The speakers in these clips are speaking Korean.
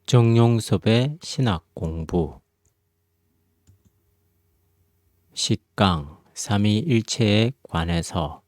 정용섭의 신학 공부 10강 삼위일체에 관해서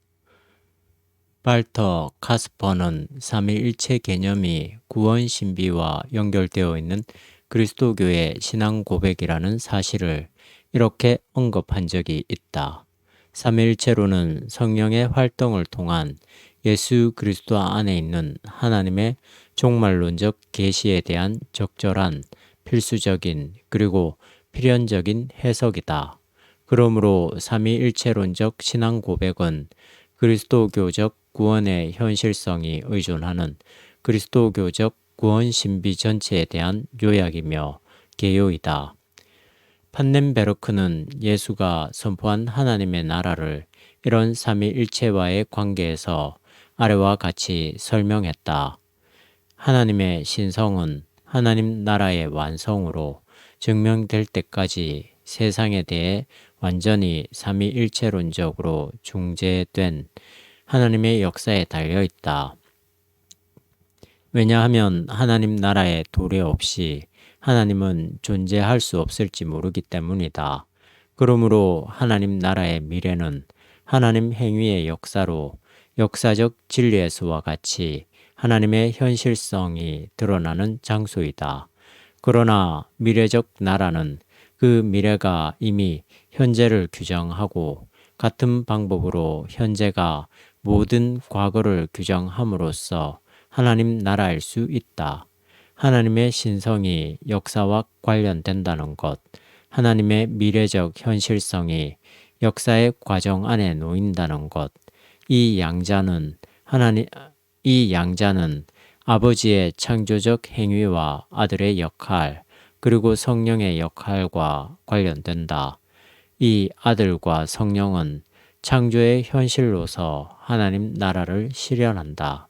발터 카스퍼는 삼위일체 개념이 구원 신비와 연결되어 있는 그리스도교의 신앙 고백이라는 사실을 이렇게 언급한 적이 있다. 삼위일체로는 성령의 활동을 통한 예수 그리스도 안에 있는 하나님의 종말론적 계시에 대한 적절한, 필수적인, 그리고 필연적인 해석이다. 그러므로 삼위일체론적 신앙 고백은 그리스도교적 구원의 현실성이 의존하는 그리스도교적 구원 신비 전체에 대한 요약이며 개요이다. 판넨베르크는 예수가 선포한 하나님의 나라를 이런 삼위일체와의 관계에서 아래와 같이 설명했다. 하나님의 신성은 하나님 나라의 완성으로 증명될 때까지 세상에 대해 완전히 삼위일체론적으로 중재된 하나님의 역사에 달려있다. 왜냐하면 하나님 나라의 도래 없이 하나님은 존재할 수 없을지 모르기 때문이다. 그러므로 하나님 나라의 미래는 하나님 행위의 역사로 역사적 진리에서와 같이 하나님의 현실성이 드러나는 장소이다. 그러나 미래적 나라는 그 미래가 이미 현재를 규정하고 같은 방법으로 현재가 모든 과거를 규정함으로써 하나님 나라일 수 있다. 하나님의 신성이 역사와 관련된다는 것, 하나님의 미래적 현실성이 역사의 과정 안에 놓인다는 것, 이 양자는 아버지의 창조적 행위와 아들의 역할, 그리고 성령의 역할과 관련된다. 이 아들과 성령은 창조의 현실로서 하나님 나라를 실현한다.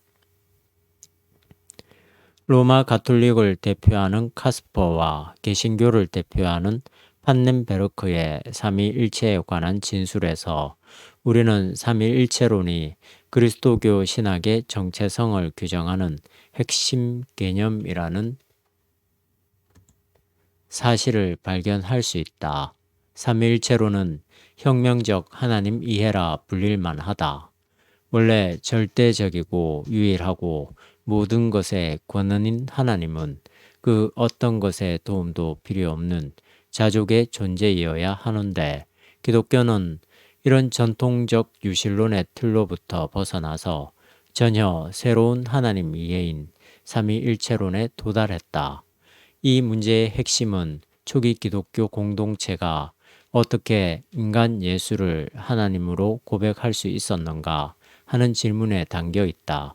로마 가톨릭을 대표하는 카스퍼와 개신교를 대표하는 판넨베르크의 삼위일체에 관한 진술에서 우리는 삼위일체론이 그리스도교 신학의 정체성을 규정하는 핵심 개념이라는 사실을 발견할 수 있다. 삼위일체론은 혁명적 하나님 이해라 불릴 만하다. 원래 절대적이고 유일하고 모든 것의 권한인 하나님은 그 어떤 것의 도움도 필요 없는 자족의 존재이어야 하는데, 기독교는 이런 전통적 유실론의 틀로부터 벗어나서 전혀 새로운 하나님 이해인 삼위일체론에 도달했다. 이 문제의 핵심은 초기 기독교 공동체가 어떻게 인간 예수를 하나님으로 고백할 수 있었는가 하는 질문에 담겨 있다.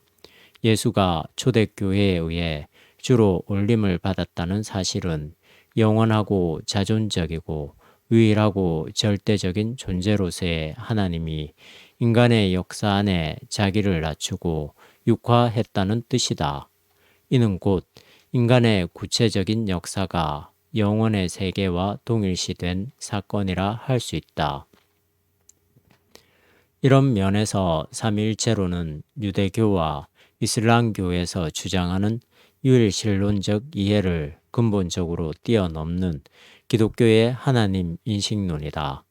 예수가 초대교회에 의해 주로 올림을 받았다는 사실은 영원하고 자존적이고 유일하고 절대적인 존재로서의 하나님이 인간의 역사 안에 자기를 낮추고 육화했다는 뜻이다. 이는 곧 인간의 구체적인 역사가 영원의 세계와 동일시된 사건이라 할 수 있다. 이런 면에서 삼위일체론은 유대교와 이슬람교에서 주장하는 유일신론적 이해를 근본적으로 뛰어넘는 기독교의 하나님 인식론이다.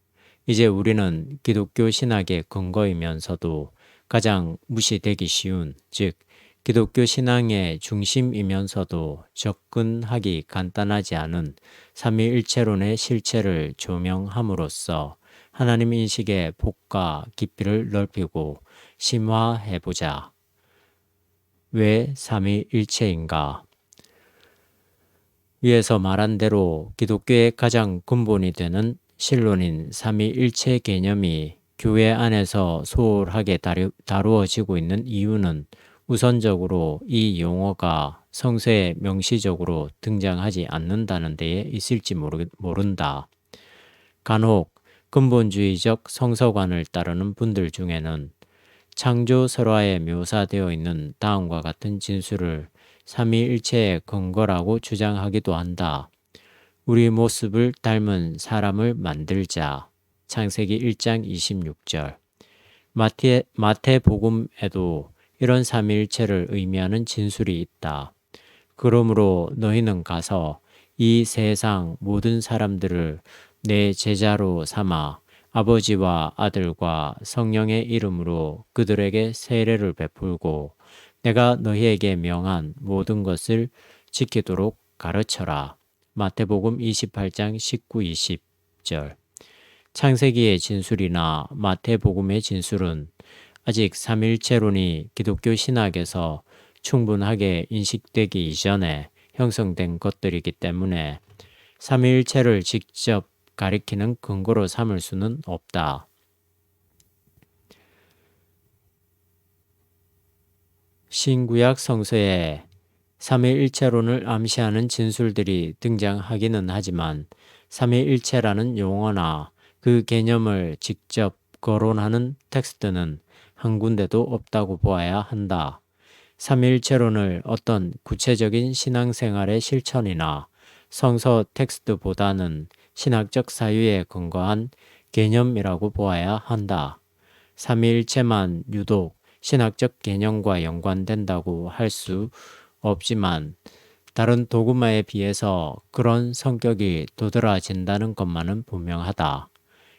이제 우리는 기독교 신학의 근거이면서도 가장 무시되기 쉬운, 즉 기독교 신앙의 중심이면서도 접근하기 간단하지 않은 삼위일체론의 실체를 조명함으로써 하나님 인식의 폭과 깊이를 넓히고 심화해보자. 왜 삼위일체인가? 위에서 말한 대로 기독교의 가장 근본이 되는 신론인 삼위일체 개념이 교회 안에서 소홀하게 다루어지고 있는 이유는 우선적으로 이 용어가 성서에 명시적으로 등장하지 않는다는 데에 있을지 모른다. 간혹 근본주의적 성서관을 따르는 분들 중에는 창조 설화에 묘사되어 있는 다음과 같은 진술을 삼위일체의 근거라고 주장하기도 한다. 우리 모습을 닮은 사람을 만들자. 창세기 1장 26절. 마태복음에도 이런 삼위일체를 의미하는 진술이 있다. 그러므로 너희는 가서 이 세상 모든 사람들을 내 제자로 삼아 아버지와 아들과 성령의 이름으로 그들에게 세례를 베풀고 내가 너희에게 명한 모든 것을 지키도록 가르쳐라. 마태복음 28장 19, 20절. 창세기의 진술이나 마태복음의 진술은 아직 삼일체론이 기독교 신학에서 충분하게 인식되기 이전에 형성된 것들이기 때문에 삼위일체를 직접 가리키는 근거로 삼을 수는 없다. 신구약 성서에 삼위일체론을 암시하는 진술들이 등장하기는 하지만 삼위일체라는 용어나 그 개념을 직접 거론하는 텍스트는 한 군데도 없다고 보아야 한다. 삼위일체론을 어떤 구체적인 신앙생활의 실천이나 성서 텍스트보다는 신학적 사유에 근거한 개념이라고 보아야 한다. 삼위일체만 유독 신학적 개념과 연관된다고 할 수 없지만 다른 도그마에 비해서 그런 성격이 도드라진다는 것만은 분명하다.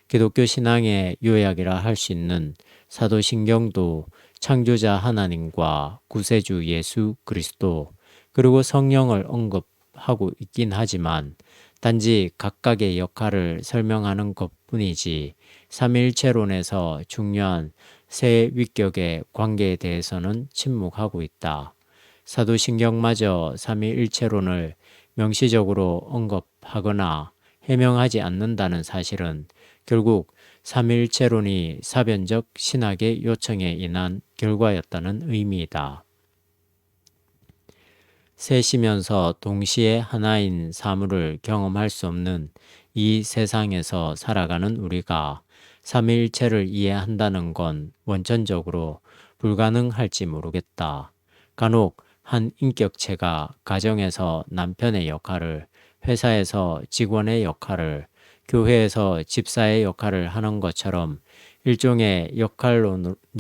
기독교 신앙의 요약이라 할 수 있는 사도신경도 창조자 하나님과 구세주 예수 그리스도 그리고 성령을 언급하고 있긴 하지만 단지 각각의 역할을 설명하는 것뿐이지 삼위일체론에서 중요한 세 위격의 관계에 대해서는 침묵하고 있다. 사도신경마저 삼위일체론을 명시적으로 언급하거나 해명하지 않는다는 사실은 결국 삼위일체론이 사변적 신학의 요청에 인한 결과였다는 의미이다. 셋이면서 동시에 하나인 사물을 경험할 수 없는 이 세상에서 살아가는 우리가 삼위일체를 이해한다는 건 원천적으로 불가능할지 모르겠다. 간혹 한 인격체가 가정에서 남편의 역할을, 회사에서 직원의 역할을, 교회에서 집사의 역할을 하는 것처럼 일종의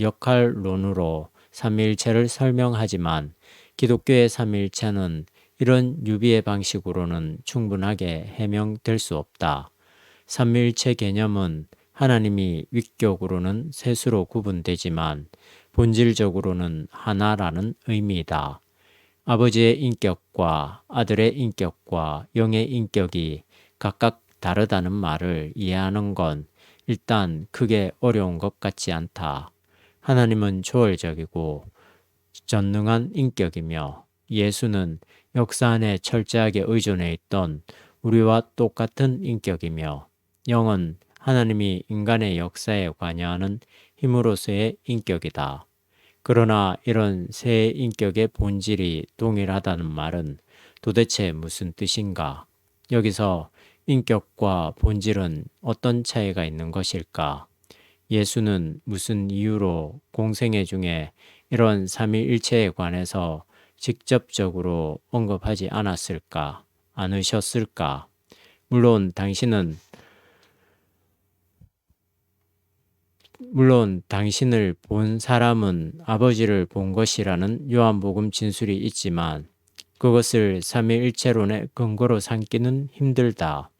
역할론으로 삼위일체를 설명하지만 기독교의 삼위일체는 이런 유비의 방식으로는 충분하게 해명될 수 없다. 삼위일체 개념은 하나님이 위격으로는 셋으로 구분되지만 본질적으로는 하나라는 의미이다. 아버지의 인격과 아들의 인격과 영의 인격이 각각 다르다는 말을 이해하는 건 일단 크게 어려운 것 같지 않다. 하나님은 초월적이고 전능한 인격이며 예수는 역사 안에 철저하게 의존해 있던 우리와 똑같은 인격이며 영은 하나님이 인간의 역사에 관여하는 힘으로서의 인격이다. 그러나 이런 세 인격의 본질이 동일하다는 말은 도대체 무슨 뜻인가? 여기서 인격과 본질은 어떤 차이가 있는 것일까? 예수는 무슨 이유로 공생애 중에 이런 삼위일체에 관해서 직접적으로 언급하지 않으셨을까? 물론 당신을 본 사람은 아버지를 본 것이라는 요한복음 진술이 있지만 그것을 삼위일체론의 근거로 삼기는 힘들다.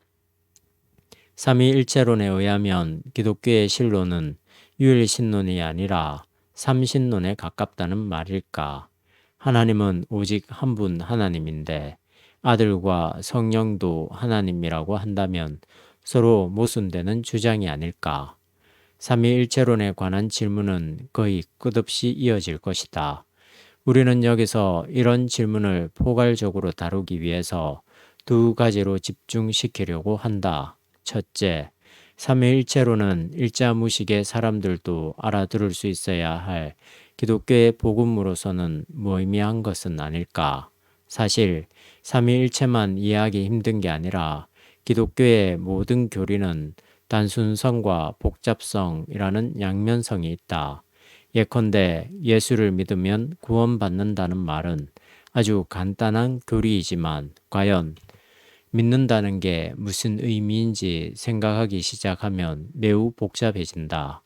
삼위일체론에 의하면 기독교의 신론은 유일신론이 아니라 삼신론에 가깝다는 말일까? 하나님은 오직 한 분 하나님인데 아들과 성령도 하나님이라고 한다면 서로 모순되는 주장이 아닐까? 삼위일체론에 관한 질문은 거의 끝없이 이어질 것이다. 우리는 여기서 이런 질문을 포괄적으로 다루기 위해서 두 가지로 집중시키려고 한다. 첫째, 삼위일체론은 일자무식의 사람들도 알아들을 수 있어야 할 기독교의 복음으로서는 무의미한 것은 아닐까. 사실 삼위일체만 이해하기 힘든 게 아니라 기독교의 모든 교리는 단순성과 복잡성이라는 양면성이 있다. 예컨대 예수를 믿으면 구원받는다는 말은 아주 간단한 교리이지만 과연 믿는다는 게 무슨 의미인지 생각하기 시작하면 매우 복잡해진다.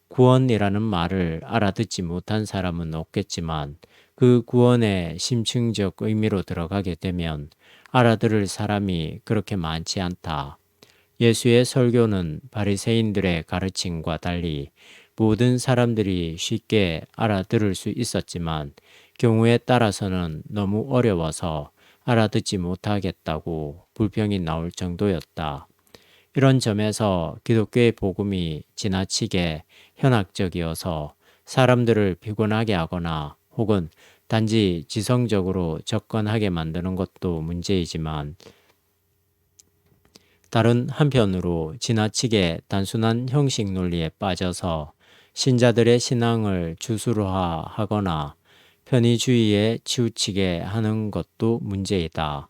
구원이라는 말을 알아듣지 못한 사람은 없겠지만 그 구원의 심층적 의미로 들어가게 되면 알아들을 사람이 그렇게 많지 않다. 예수의 설교는 바리새인들의 가르침과 달리 모든 사람들이 쉽게 알아들을 수 있었지만 경우에 따라서는 너무 어려워서 알아듣지 못하겠다고 불평이 나올 정도였다. 이런 점에서 기독교의 복음이 지나치게 현학적이어서 사람들을 피곤하게 하거나 혹은 단지 지성적으로 접근하게 만드는 것도 문제이지만, 다른 한편으로 지나치게 단순한 형식 논리에 빠져서 신자들의 신앙을 주술화하거나 편의주의에 치우치게 하는 것도 문제이다.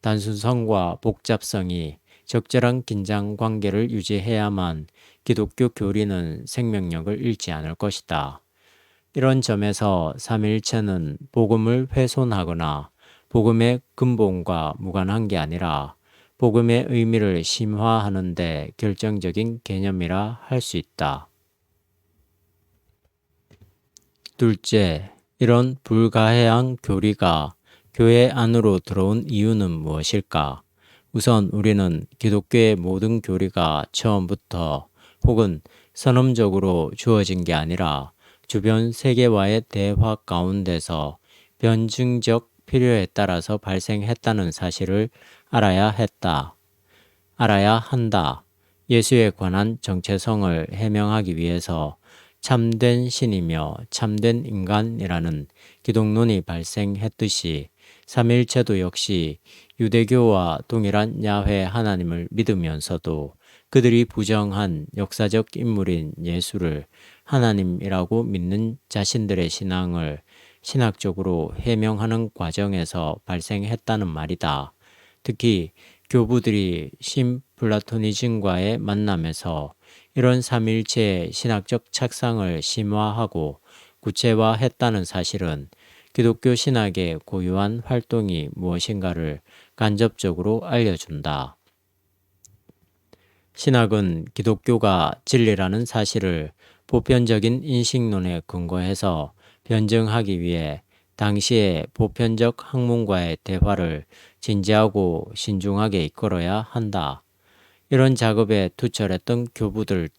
단순성과 복잡성이 적절한 긴장 관계를 유지해야만 기독교 교리는 생명력을 잃지 않을 것이다. 이런 점에서 삼위일체는 복음을 훼손하거나 복음의 근본과 무관한 게 아니라 복음의 의미를 심화하는 데 결정적인 개념이라 할 수 있다. 둘째, 이런 불가해한 교리가 교회 안으로 들어온 이유는 무엇일까? 우선 우리는 기독교의 모든 교리가 처음부터 혹은 선언적으로 주어진 게 아니라 주변 세계와의 대화 가운데서 변증적 필요에 따라서 발생했다는 사실을 알아야 한다. 예수에 관한 정체성을 해명하기 위해서 참된 신이며 참된 인간이라는 기독론이 발생했듯이 삼위일체도 역시 유대교와 동일한 야훼 하나님을 믿으면서도 그들이 부정한 역사적 인물인 예수를 하나님이라고 믿는 자신들의 신앙을 신학적으로 해명하는 과정에서 발생했다는 말이다. 특히 교부들이 신플라토니즘과의 만남에서 이런 삼위일체의 신학적 착상을 심화하고 구체화했다는 사실은 기독교 신학의 고유한 활동이 무엇인가를 간접적으로 알려준다. 신학은 기독교가 진리라는 사실을 보편적인 인식론에 근거해서 변증하기 위해 당시의 보편적 학문과의 대화를 진지하고 신중하게 이끌어야 한다. 이런 작업에 투철했던 교부들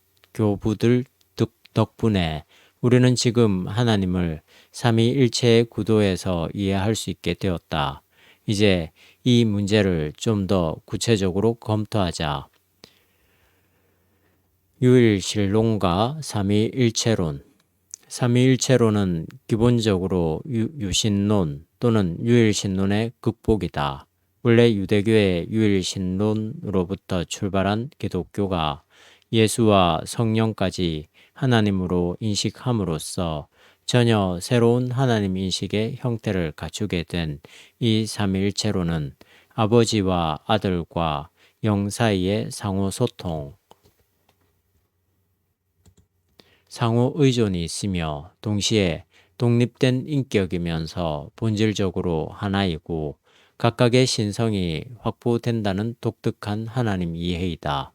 덕분에 우리는 지금 하나님을 삼위일체의 구도에서 이해할 수 있게 되었다. 이제 이 문제를 좀 더 구체적으로 검토하자. 유일신론과 삼위일체론. 삼위일체론은 기본적으로 유신론 또는 유일신론의 극복이다. 원래 유대교의 유일신론으로부터 출발한 기독교가 예수와 성령까지 하나님으로 인식함으로써 전혀 새로운 하나님 인식의 형태를 갖추게 된 이 삼위일체론은 아버지와 아들과 영 사이의 상호소통, 상호 의존이 있으며 동시에 독립된 인격이면서 본질적으로 하나이고 각각의 신성이 확보된다는 독특한 하나님 이해이다.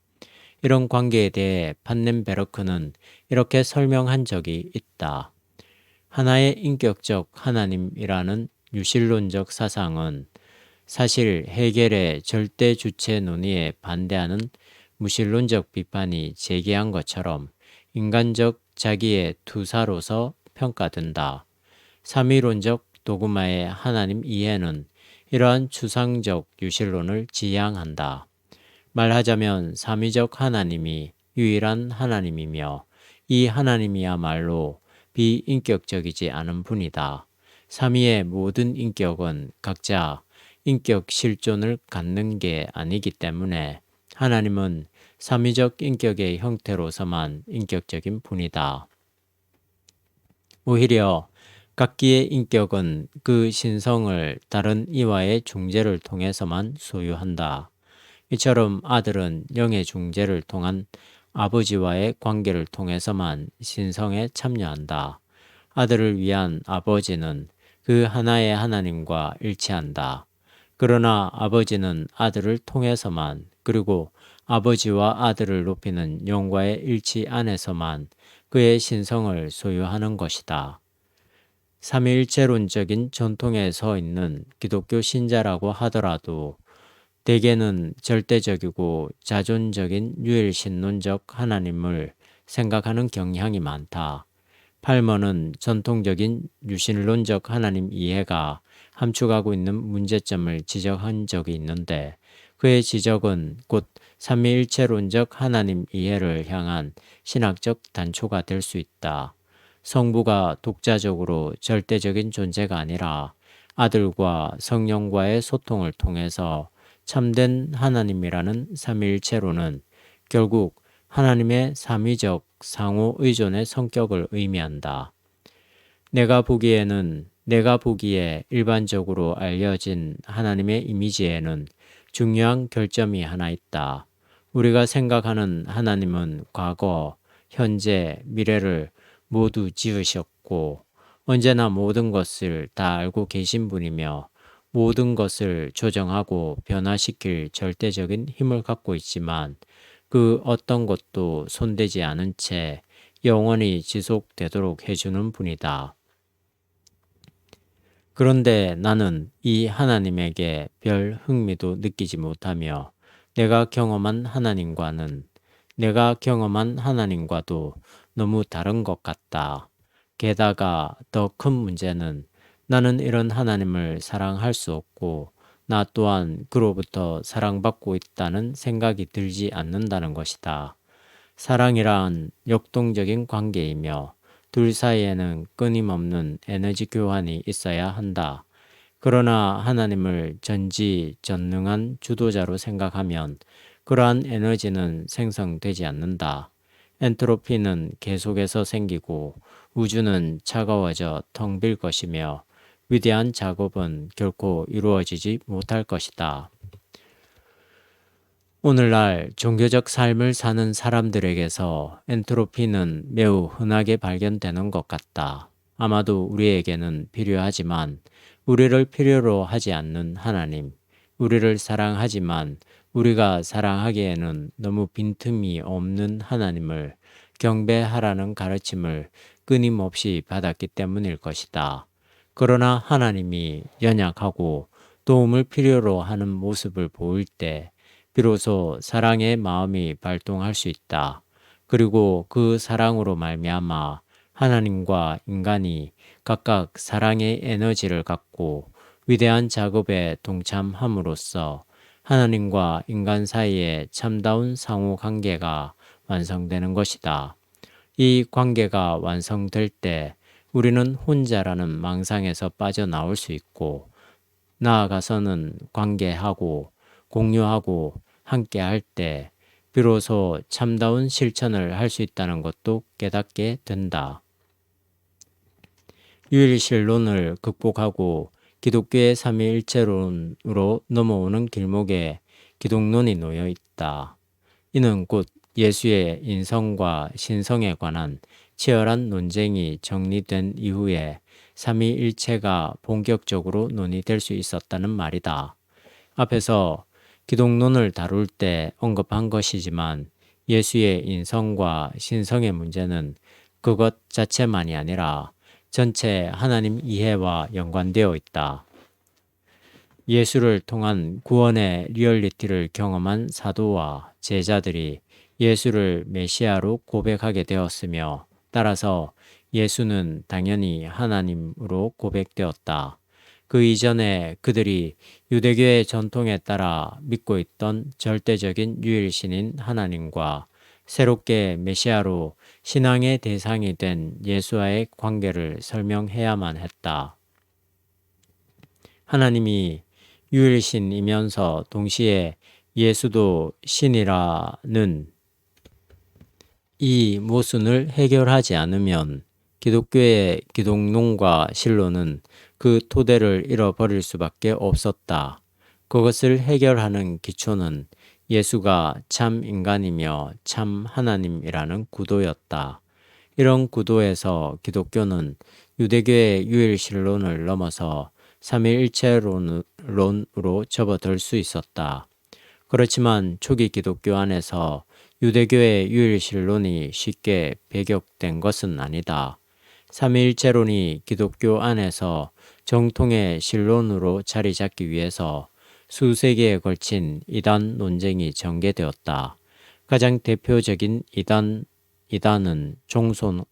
이런 관계에 대해 판넨베르크는 이렇게 설명한 적이 있다. 하나의 인격적 하나님이라는 유실론적 사상은 사실 헤겔의 절대 주체 논의에 반대하는 무신론적 비판이 제기한 것처럼 인간적 자기의 투사로서 평가된다. 삼위론적 도그마의 하나님 이해는 이러한 추상적 유실론을 지향한다. 말하자면 삼위적 하나님이 유일한 하나님이며 이 하나님이야말로 비인격적이지 않은 분이다. 삼위의 모든 인격은 각자 인격 실존을 갖는 게 아니기 때문에 하나님은 삼위적 인격의 형태로서만 인격적인 분이다. 오히려 각기의 인격은 그 신성을 다른 이와의 중재를 통해서만 소유한다. 이처럼 아들은 영의 중재를 통한 아버지와의 관계를 통해서만 신성에 참여한다. 아들을 위한 아버지는 그 하나의 하나님과 일치한다. 그러나 아버지는 아들을 통해서만, 그리고 아버지와 아들을 높이는 영과의 일치 안에서만 그의 신성을 소유하는 것이다. 삼위일체론적인 전통에 서 있는 기독교 신자라고 하더라도 대개는 절대적이고 자존적인 유일신론적 하나님을 생각하는 경향이 많다. 팔머는 전통적인 유신론적 하나님 이해가 함축하고 있는 문제점을 지적한 적이 있는데 그의 지적은 곧 삼위일체론적 하나님 이해를 향한 신학적 단초가 될 수 있다. 성부가 독자적으로 절대적인 존재가 아니라 아들과 성령과의 소통을 통해서 참된 하나님이라는 삼위일체론은 결국 하나님의 삼위적 상호 의존의 성격을 의미한다. 내가 보기에 일반적으로 알려진 하나님의 이미지에는 중요한 결점이 하나 있다. 우리가 생각하는 하나님은 과거, 현재, 미래를 모두 지으셨고 언제나 모든 것을 다 알고 계신 분이며 모든 것을 조정하고 변화시킬 절대적인 힘을 갖고 있지만 그 어떤 것도 손대지 않은 채 영원히 지속되도록 해주는 분이다. 그런데 나는 이 하나님에게 별 흥미도 느끼지 못하며 내가 경험한 하나님과도 너무 다른 것 같다. 게다가 더 큰 문제는 나는 이런 하나님을 사랑할 수 없고 나 또한 그로부터 사랑받고 있다는 생각이 들지 않는다는 것이다. 사랑이란 역동적인 관계이며 둘 사이에는 끊임없는 에너지 교환이 있어야 한다. 그러나 하나님을 전지전능한 주도자로 생각하면 그러한 에너지는 생성되지 않는다. 엔트로피는 계속해서 생기고 우주는 차가워져 텅 빌 것이며 위대한 작업은 결코 이루어지지 못할 것이다. 오늘날 종교적 삶을 사는 사람들에게서 엔트로피는 매우 흔하게 발견되는 것 같다. 아마도 우리에게는 필요하지만 우리를 필요로 하지 않는 하나님, 우리를 사랑하지만 우리가 사랑하기에는 너무 빈틈이 없는 하나님을 경배하라는 가르침을 끊임없이 받았기 때문일 것이다. 그러나 하나님이 연약하고 도움을 필요로 하는 모습을 보일 때 비로소 사랑의 마음이 발동할 수 있다. 그리고 그 사랑으로 말미암아 하나님과 인간이 각각 사랑의 에너지를 갖고 위대한 작업에 동참함으로써 하나님과 인간 사이의 참다운 상호 관계가 완성되는 것이다. 이 관계가 완성될 때 우리는 혼자라는 망상에서 빠져나올 수 있고 나아가서는 관계하고 공유하고 함께 할 때 비로소 참다운 실천을 할 수 있다는 것도 깨닫게 된다. 유일신론을 극복하고 기독교의 삼위일체론으로 넘어오는 길목에 기독론이 놓여 있다. 이는 곧 예수의 인성과 신성에 관한 치열한 논쟁이 정리된 이후에 삼위일체가 본격적으로 논의될 수 있었다는 말이다. 앞에서 기독론을 다룰 때 언급한 것이지만 예수의 인성과 신성의 문제는 그것 자체만이 아니라 전체 하나님 이해와 연관되어 있다. 예수를 통한 구원의 리얼리티를 경험한 사도와 제자들이 예수를 메시아로 고백하게 되었으며 따라서 예수는 당연히 하나님으로 고백되었다. 그 이전에 그들이 유대교의 전통에 따라 믿고 있던 절대적인 유일신인 하나님과 새롭게 메시아로 신앙의 대상이 된 예수와의 관계를 설명해야만 했다. 하나님이 유일신이면서 동시에 예수도 신이라는 이 모순을 해결하지 않으면 기독교의 기독론과 신론은 그 토대를 잃어버릴 수밖에 없었다. 그것을 해결하는 기초는 예수가 참 인간이며 참 하나님이라는 구도였다. 이런 구도에서 기독교는 유대교의 유일신론을 넘어서 삼위일체론으로 접어들 수 있었다. 그렇지만 초기 기독교 안에서 유대교의 유일신론이 쉽게 배격된 것은 아니다. 삼위일체론이 기독교 안에서 정통의 신론으로 자리 잡기 위해서 수세기에 걸친 이단 논쟁이 전개되었다. 가장 대표적인 이단은 종속론과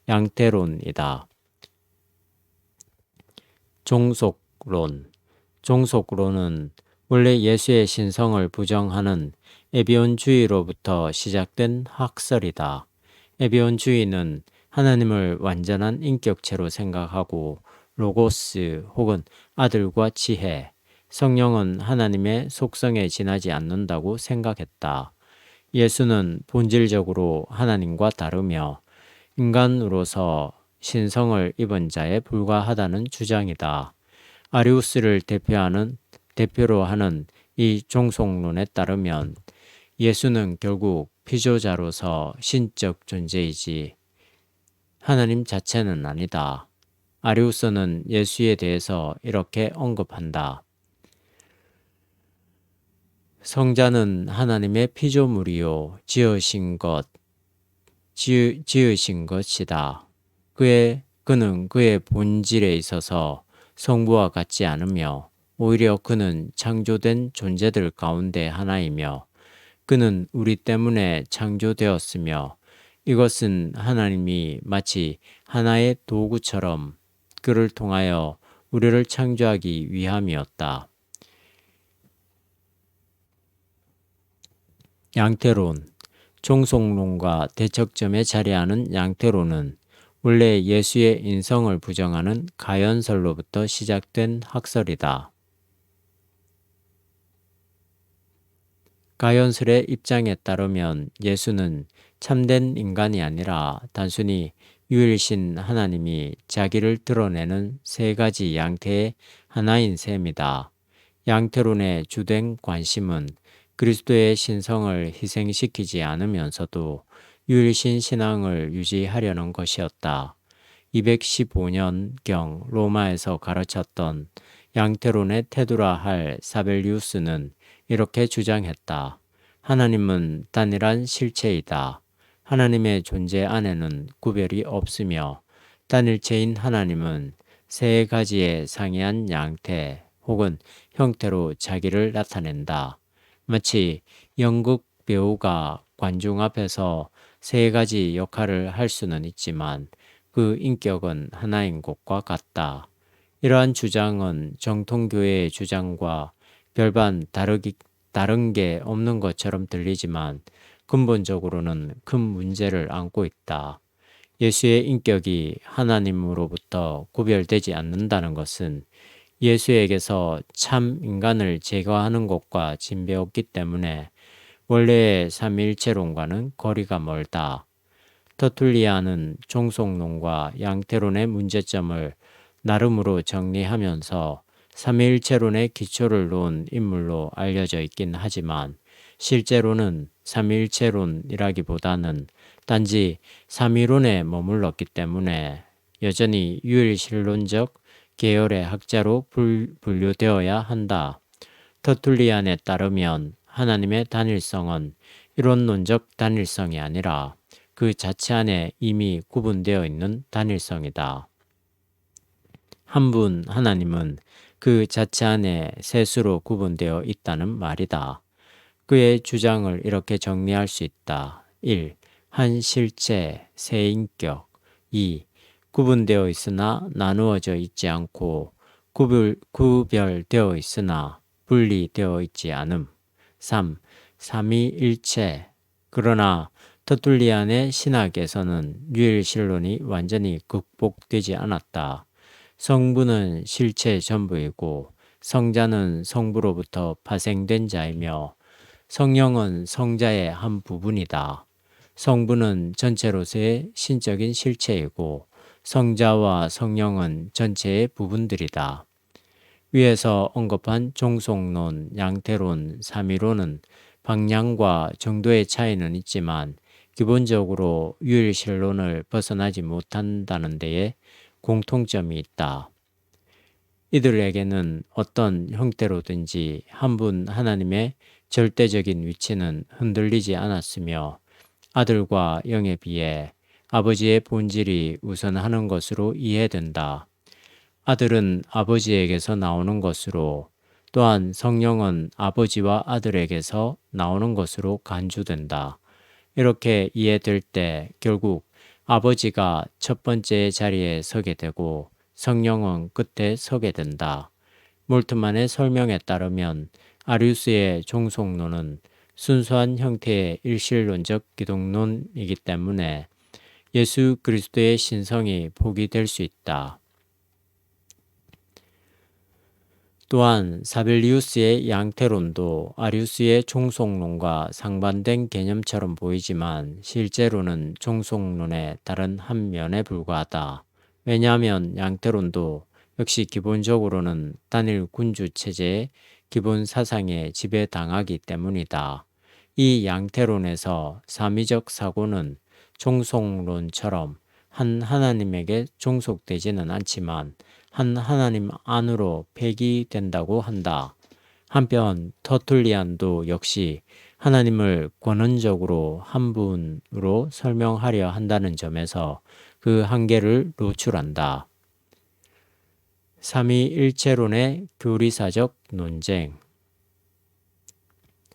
양태론이다. 종속론은 원래 예수의 신성을 부정하는 에비온주의로부터 시작된 학설이다. 에비온주의는 하나님을 완전한 인격체로 생각하고 로고스 혹은 아들과 지혜, 성령은 하나님의 속성에 지나지 않는다고 생각했다. 예수는 본질적으로 하나님과 다르며 인간으로서 신성을 입은 자에 불과하다는 주장이다. 아리우스를 대표로 하는 이 종속론에 따르면 예수는 결국 피조자로서 신적 존재이지 하나님 자체는 아니다. 아리우스는 예수에 대해서 이렇게 언급한다. 성자는 하나님의 피조물이요 지으신 것이다. 그는 그의 본질에 있어서 성부와 같지 않으며 오히려 그는 창조된 존재들 가운데 하나이며 그는 우리 때문에 창조되었으며 이것은 하나님이 마치 하나의 도구처럼 그를 통하여 우리를 창조하기 위함이었다. 양태론, 종속론과 대척점에 자리하는 양태론은 원래 예수의 인성을 부정하는 가연설로부터 시작된 학설이다. 가연설의 입장에 따르면 예수는 참된 인간이 아니라 단순히 유일신 하나님이 자기를 드러내는 세 가지 양태의 하나인 셈이다. 양태론의 주된 관심은 그리스도의 신성을 희생시키지 않으면서도 유일신 신앙을 유지하려는 것이었다. 215년경 로마에서 가르쳤던 양태론의 테두라 할 사벨리우스는 이렇게 주장했다. 하나님은 단일한 실체이다. 하나님의 존재 안에는 구별이 없으며 단일체인 하나님은 세 가지의 상이한 양태 혹은 형태로 자기를 나타낸다. 마치 연극 배우가 관중 앞에서 세 가지 역할을 할 수는 있지만 그 인격은 하나인 것과 같다. 이러한 주장은 정통교회의 주장과 별반 다른 게 없는 것처럼 들리지만 근본적으로는 큰 문제를 안고 있다. 예수의 인격이 하나님으로부터 구별되지 않는다는 것은 예수에게서 참 인간을 제거하는 것과 진배었기 때문에 원래의 삼위일체론과는 거리가 멀다. 터툴리안은 종속론과 양태론의 문제점을 나름으로 정리하면서 삼위일체론의 기초를 놓은 인물로 알려져 있긴 하지만 실제로는 삼위일체론이라기보다는 단지 삼위론에 머물렀기 때문에 여전히 유일신론적 계열의 학자로 분류되어야 한다. 터툴리안에 따르면 하나님의 단일성은 이론론적 단일성이 아니라 그 자체 안에 이미 구분되어 있는 단일성이다. 한 분 하나님은 그 자체 안에 셋으로 구분되어 있다는 말이다. 그의 주장을 이렇게 정리할 수 있다. 1. 한 실체, 세 인격. 2. 구분되어 있으나 나누어져 있지 않고 구별되어 있으나 분리되어 있지 않음. 3. 삼위일체. 그러나 터툴리안의 신학에서는 유일신론이 완전히 극복되지 않았다. 성부는 실체 전부이고 성자는 성부로부터 파생된 자이며 성령은 성자의 한 부분이다. 성부는 전체로서의 신적인 실체이고 성자와 성령은 전체의 부분들이다. 위에서 언급한 종속론, 양태론, 삼위론은 방향과 정도의 차이는 있지만 기본적으로 유일신론을 벗어나지 못한다는 데에 공통점이 있다. 이들에게는 어떤 형태로든지 한 분 하나님의 절대적인 위치는 흔들리지 않았으며 아들과 영에 비해 아버지의 본질이 우선하는 것으로 이해된다. 아들은 아버지에게서 나오는 것으로, 또한 성령은 아버지와 아들에게서 나오는 것으로 간주된다. 이렇게 이해될 때 결국 아버지가 첫 번째 자리에 서게 되고 성령은 끝에 서게 된다. 몰트만의 설명에 따르면 아리우스의 종속론은 순수한 형태의 일실론적 기독론이기 때문에 예수 그리스도의 신성이 포기될 수 있다. 또한 사벨리우스의 양태론도 아리우스의 종속론과 상반된 개념처럼 보이지만 실제로는 종속론의 다른 한 면에 불과하다. 왜냐하면 양태론도 역시 기본적으로는 단일 군주 체제의 기본 사상에 지배당하기 때문이다. 이 양태론에서 삼위적 사고는 종속론처럼 한 하나님에게 종속되지는 않지만 한 하나님 안으로 폐기된다고 한다. 한편 터툴리안도 역시 하나님을 권원적으로 한 분으로 설명하려 한다는 점에서 그 한계를 노출한다. 삼위일체론의 교리사적 논쟁.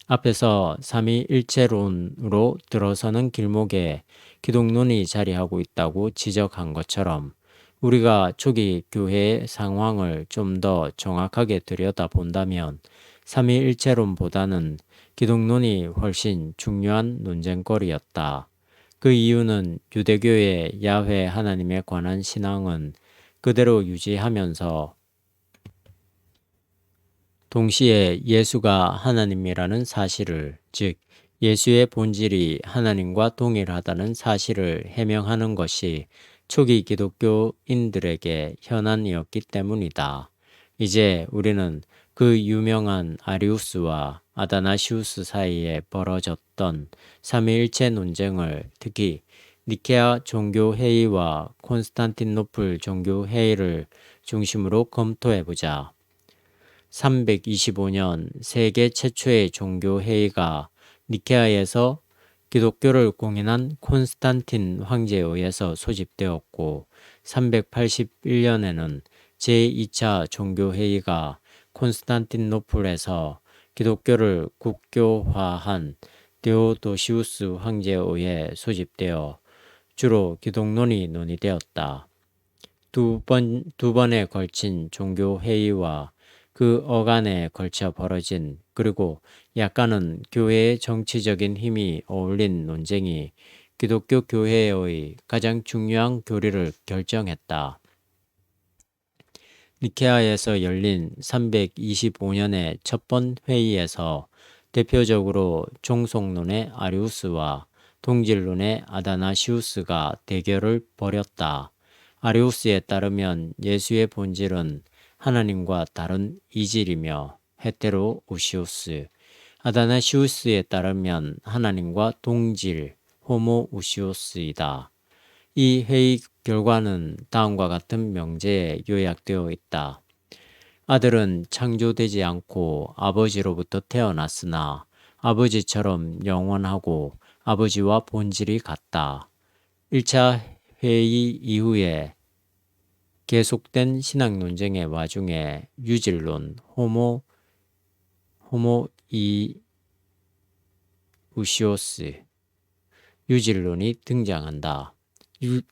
앞에서 삼위일체론으로 들어서는 길목에 기독론이 자리하고 있다고 지적한 것처럼 우리가 초기 교회의 상황을 좀 더 정확하게 들여다본다면 삼위일체론보다는 기독론이 훨씬 중요한 논쟁거리였다. 그 이유는 유대교의 야훼 하나님에 관한 신앙은 그대로 유지하면서 동시에 예수가 하나님이라는 사실을, 즉 예수의 본질이 하나님과 동일하다는 사실을 해명하는 것이 초기 기독교인들에게 현안이었기 때문이다. 이제 우리는 그 유명한 아리우스와 아다나시우스 사이에 벌어졌던 삼위일체 논쟁을, 특히 니케아 종교회의와 콘스탄티노플 종교회의를 중심으로 검토해보자. 325년 세계 최초의 종교회의가 니케아에서 기독교를 공인한 콘스탄틴 황제에 의해서 소집되었고 381년에는 제2차 종교회의가 콘스탄티노플에서 기독교를 국교화한 데오도시우스 황제에 의해 소집되어 주로 기독론이 논의되었다. 두 번에 걸친 종교회의와 그 어간에 걸쳐 벌어진, 그리고 약간은 교회의 정치적인 힘이 어울린 논쟁이 기독교 교회의 가장 중요한 교리를 결정했다. 니케아에서 열린 325년의 첫 번 회의에서 대표적으로 종속론의 아리우스와 동질론의 아다나시우스가 대결을 벌였다. 아리우스에 따르면 예수의 본질은 하나님과 다른 이질이며 헤테로우시오스, 아다나시우스에 따르면 하나님과 동질 호모우시오스이다. 이 회의 결과는 다음과 같은 명제에 요약되어 있다. 아들은 창조되지 않고 아버지로부터 태어났으나 아버지처럼 영원하고 아버지와 본질이 같다. 1차 회의 이후에 계속된 신학 논쟁의 와중에 유질론 호모이우시오스 유질론이 등장한다.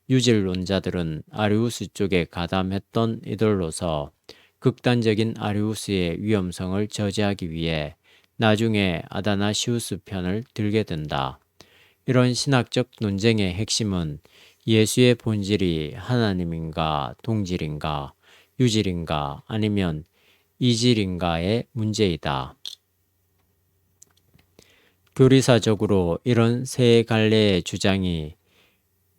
유질론자들은 아리우스 쪽에 가담했던 이들로서 극단적인 아리우스의 위험성을 저지하기 위해 나중에 아다나시우스 편을 들게 된다. 이런 신학적 논쟁의 핵심은 예수의 본질이 하나님인가 동질인가 유질인가 아니면 이질인가의 문제이다. 교리사적으로 이런 세 갈래의 주장이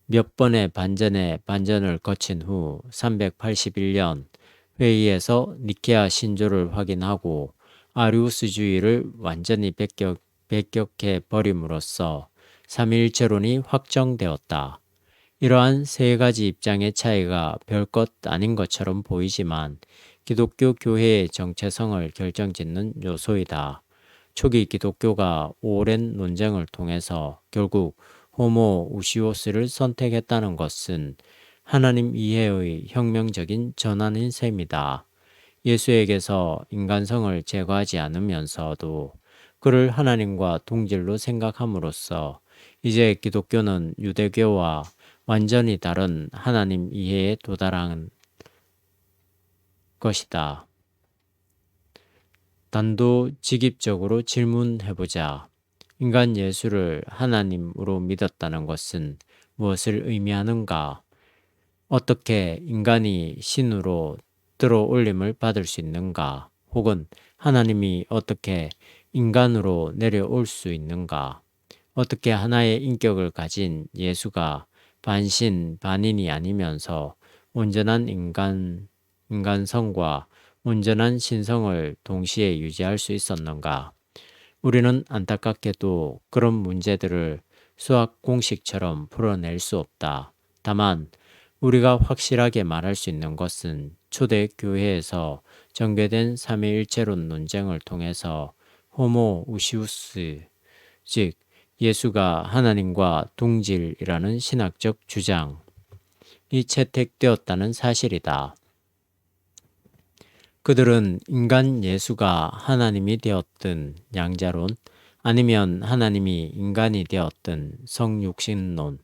몇 번의 반전을 거친 후 381년 회의에서 니케아 신조를 확인하고 아리우스주의를 완전히 배격해 버림으로써 삼위일체론이 확정되었다. 이러한 세 가지 입장의 차이가 별것 아닌 것처럼 보이지만 기독교 교회의 정체성을 결정짓는 요소이다. 초기 기독교가 오랜 논쟁을 통해서 결국 호모 우시오스를 선택했다는 것은 하나님 이해의 혁명적인 전환인 셈이다. 예수에게서 인간성을 제거하지 않으면서도 그를 하나님과 동질로 생각함으로써 이제 기독교는 유대교와 완전히 다른 하나님 이해에 도달한 것이다. 단도직입적으로 질문해보자. 인간 예수를 하나님으로 믿었다는 것은 무엇을 의미하는가? 어떻게 인간이 신으로 들어올림을 받을 수 있는가? 혹은 하나님이 어떻게 인간으로 내려올 수 있는가? 어떻게 하나의 인격을 가진 예수가 반신 반인이 아니면서 온전한 인간성과 온전한 신성을 동시에 유지할 수 있었는가? 우리는 안타깝게도 그런 문제들을 수학 공식처럼 풀어낼 수 없다. 다만 우리가 확실하게 말할 수 있는 것은 초대 교회에서 전개된 삼위일체론 논쟁을 통해서 호모 우시우스, 즉 예수가 하나님과 동질이라는 신학적 주장이 채택되었다는 사실이다. 그들은 인간 예수가 하나님이 되었든 양자론, 아니면 하나님이 인간이 되었든 성육신론,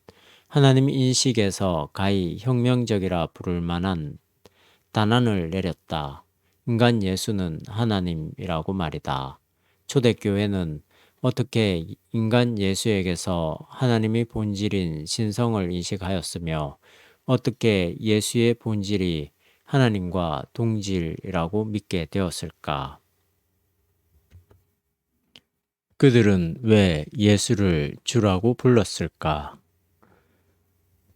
하나님 인식에서 가히 혁명적이라 부를 만한 단안을 내렸다. 인간 예수는 하나님이라고 말이다. 초대교회는 어떻게 인간 예수에게서 하나님의 본질인 신성을 인식하였으며 어떻게 예수의 본질이 하나님과 동질이라고 믿게 되었을까? 그들은 왜 예수를 주라고 불렀을까?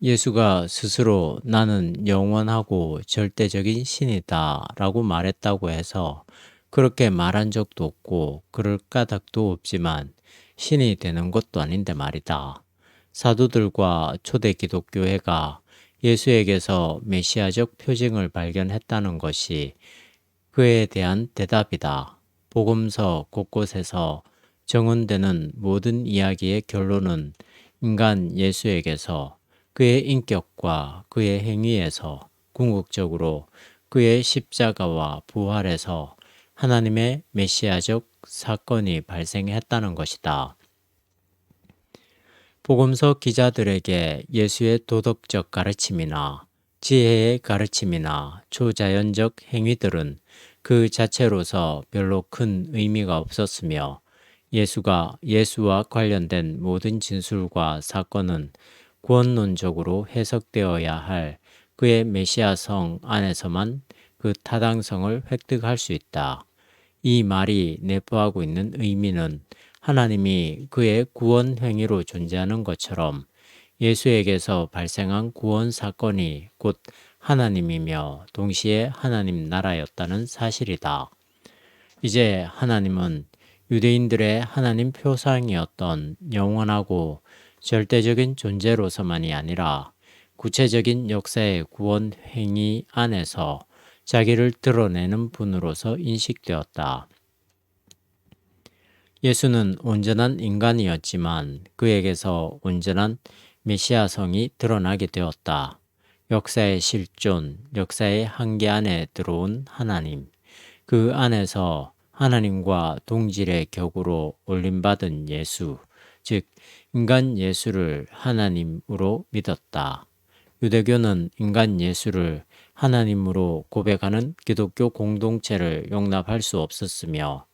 예수가 스스로 나는 영원하고 절대적인 신이다 라고 말했다고 해서 그렇게 말한 적도 없고 그럴 까닭도 없지만 신이 되는 것도 아닌데 말이다. 사도들과 초대 기독교회가 예수에게서 메시아적 표징을 발견했다는 것이 그에 대한 대답이다. 복음서 곳곳에서 정언되는 모든 이야기의 결론은 인간 예수에게서 그의 인격과 그의 행위에서 궁극적으로 그의 십자가와 부활에서 하나님의 메시아적 사건이 발생했다는 것이다. 복음서 기자들에게 예수의 도덕적 가르침이나 지혜의 가르침이나 초자연적 행위들은 그 자체로서 별로 큰 의미가 없었으며 예수와 관련된 모든 진술과 사건은 구원론적으로 해석되어야 할 그의 메시아성 안에서만 그 타당성을 획득할 수 있다. 이 말이 내포하고 있는 의미는 하나님이 그의 구원 행위로 존재하는 것처럼 예수에게서 발생한 구원 사건이 곧 하나님이며 동시에 하나님 나라였다는 사실이다. 이제 하나님은 유대인들의 하나님 표상이었던 영원하고 절대적인 존재로서만이 아니라 구체적인 역사의 구원 행위 안에서 자기를 드러내는 분으로서 인식되었다. 예수는 온전한 인간이었지만 그에게서 온전한 메시아성이 드러나게 되었다. 역사의 실존, 역사의 한계 안에 들어온 하나님, 그 안에서 하나님과 동질의 격으로 올림받은 예수, 즉 인간 예수를 하나님으로 믿었다. 유대교는 인간 예수를 하나님으로 고백하는 기독교 공동체를 용납할 수 없었으며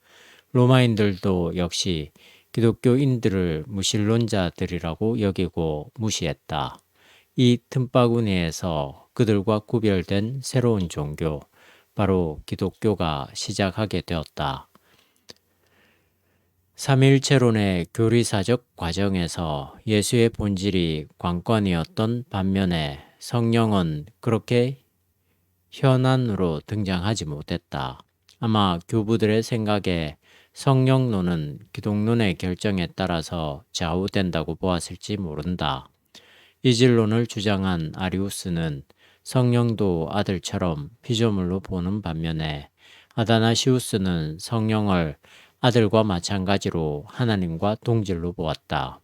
로마인들도 역시 기독교인들을 무신론자들이라고 여기고 무시했다. 이 틈바구니에서 그들과 구별된 새로운 종교, 바로 기독교가 시작하게 되었다. 삼위일체론의 교리사적 과정에서 예수의 본질이 관건이었던 반면에 성령은 그렇게 현안으로 등장하지 못했다. 아마 교부들의 생각에 성령론은 기독론의 결정에 따라서 좌우된다고 보았을지 모른다. 이질론을 주장한 아리우스는 성령도 아들처럼 피조물로 보는 반면에 아다나시우스는 성령을 아들과 마찬가지로 하나님과 동질로 보았다.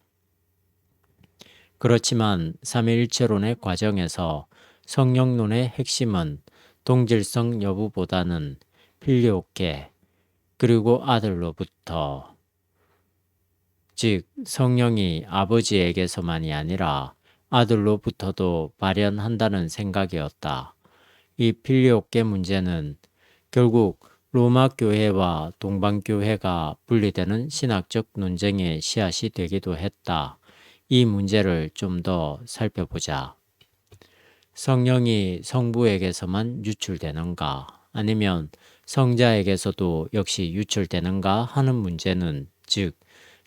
그렇지만 삼위일체론의 과정에서 성령론의 핵심은 동질성 여부보다는 필요케 그리고 아들로부터, 즉 성령이 아버지에게서만이 아니라 아들로부터도 발현한다는 생각이었다. 이 필요케 문제는 결국 로마 교회와 동방 교회가 분리되는 신학적 논쟁의 씨앗이 되기도 했다. 이 문제를 좀 더 살펴보자. 성령이 성부에게서만 유출되는가, 아니면 성자에게서도 역시 유출되는가 하는 문제는, 즉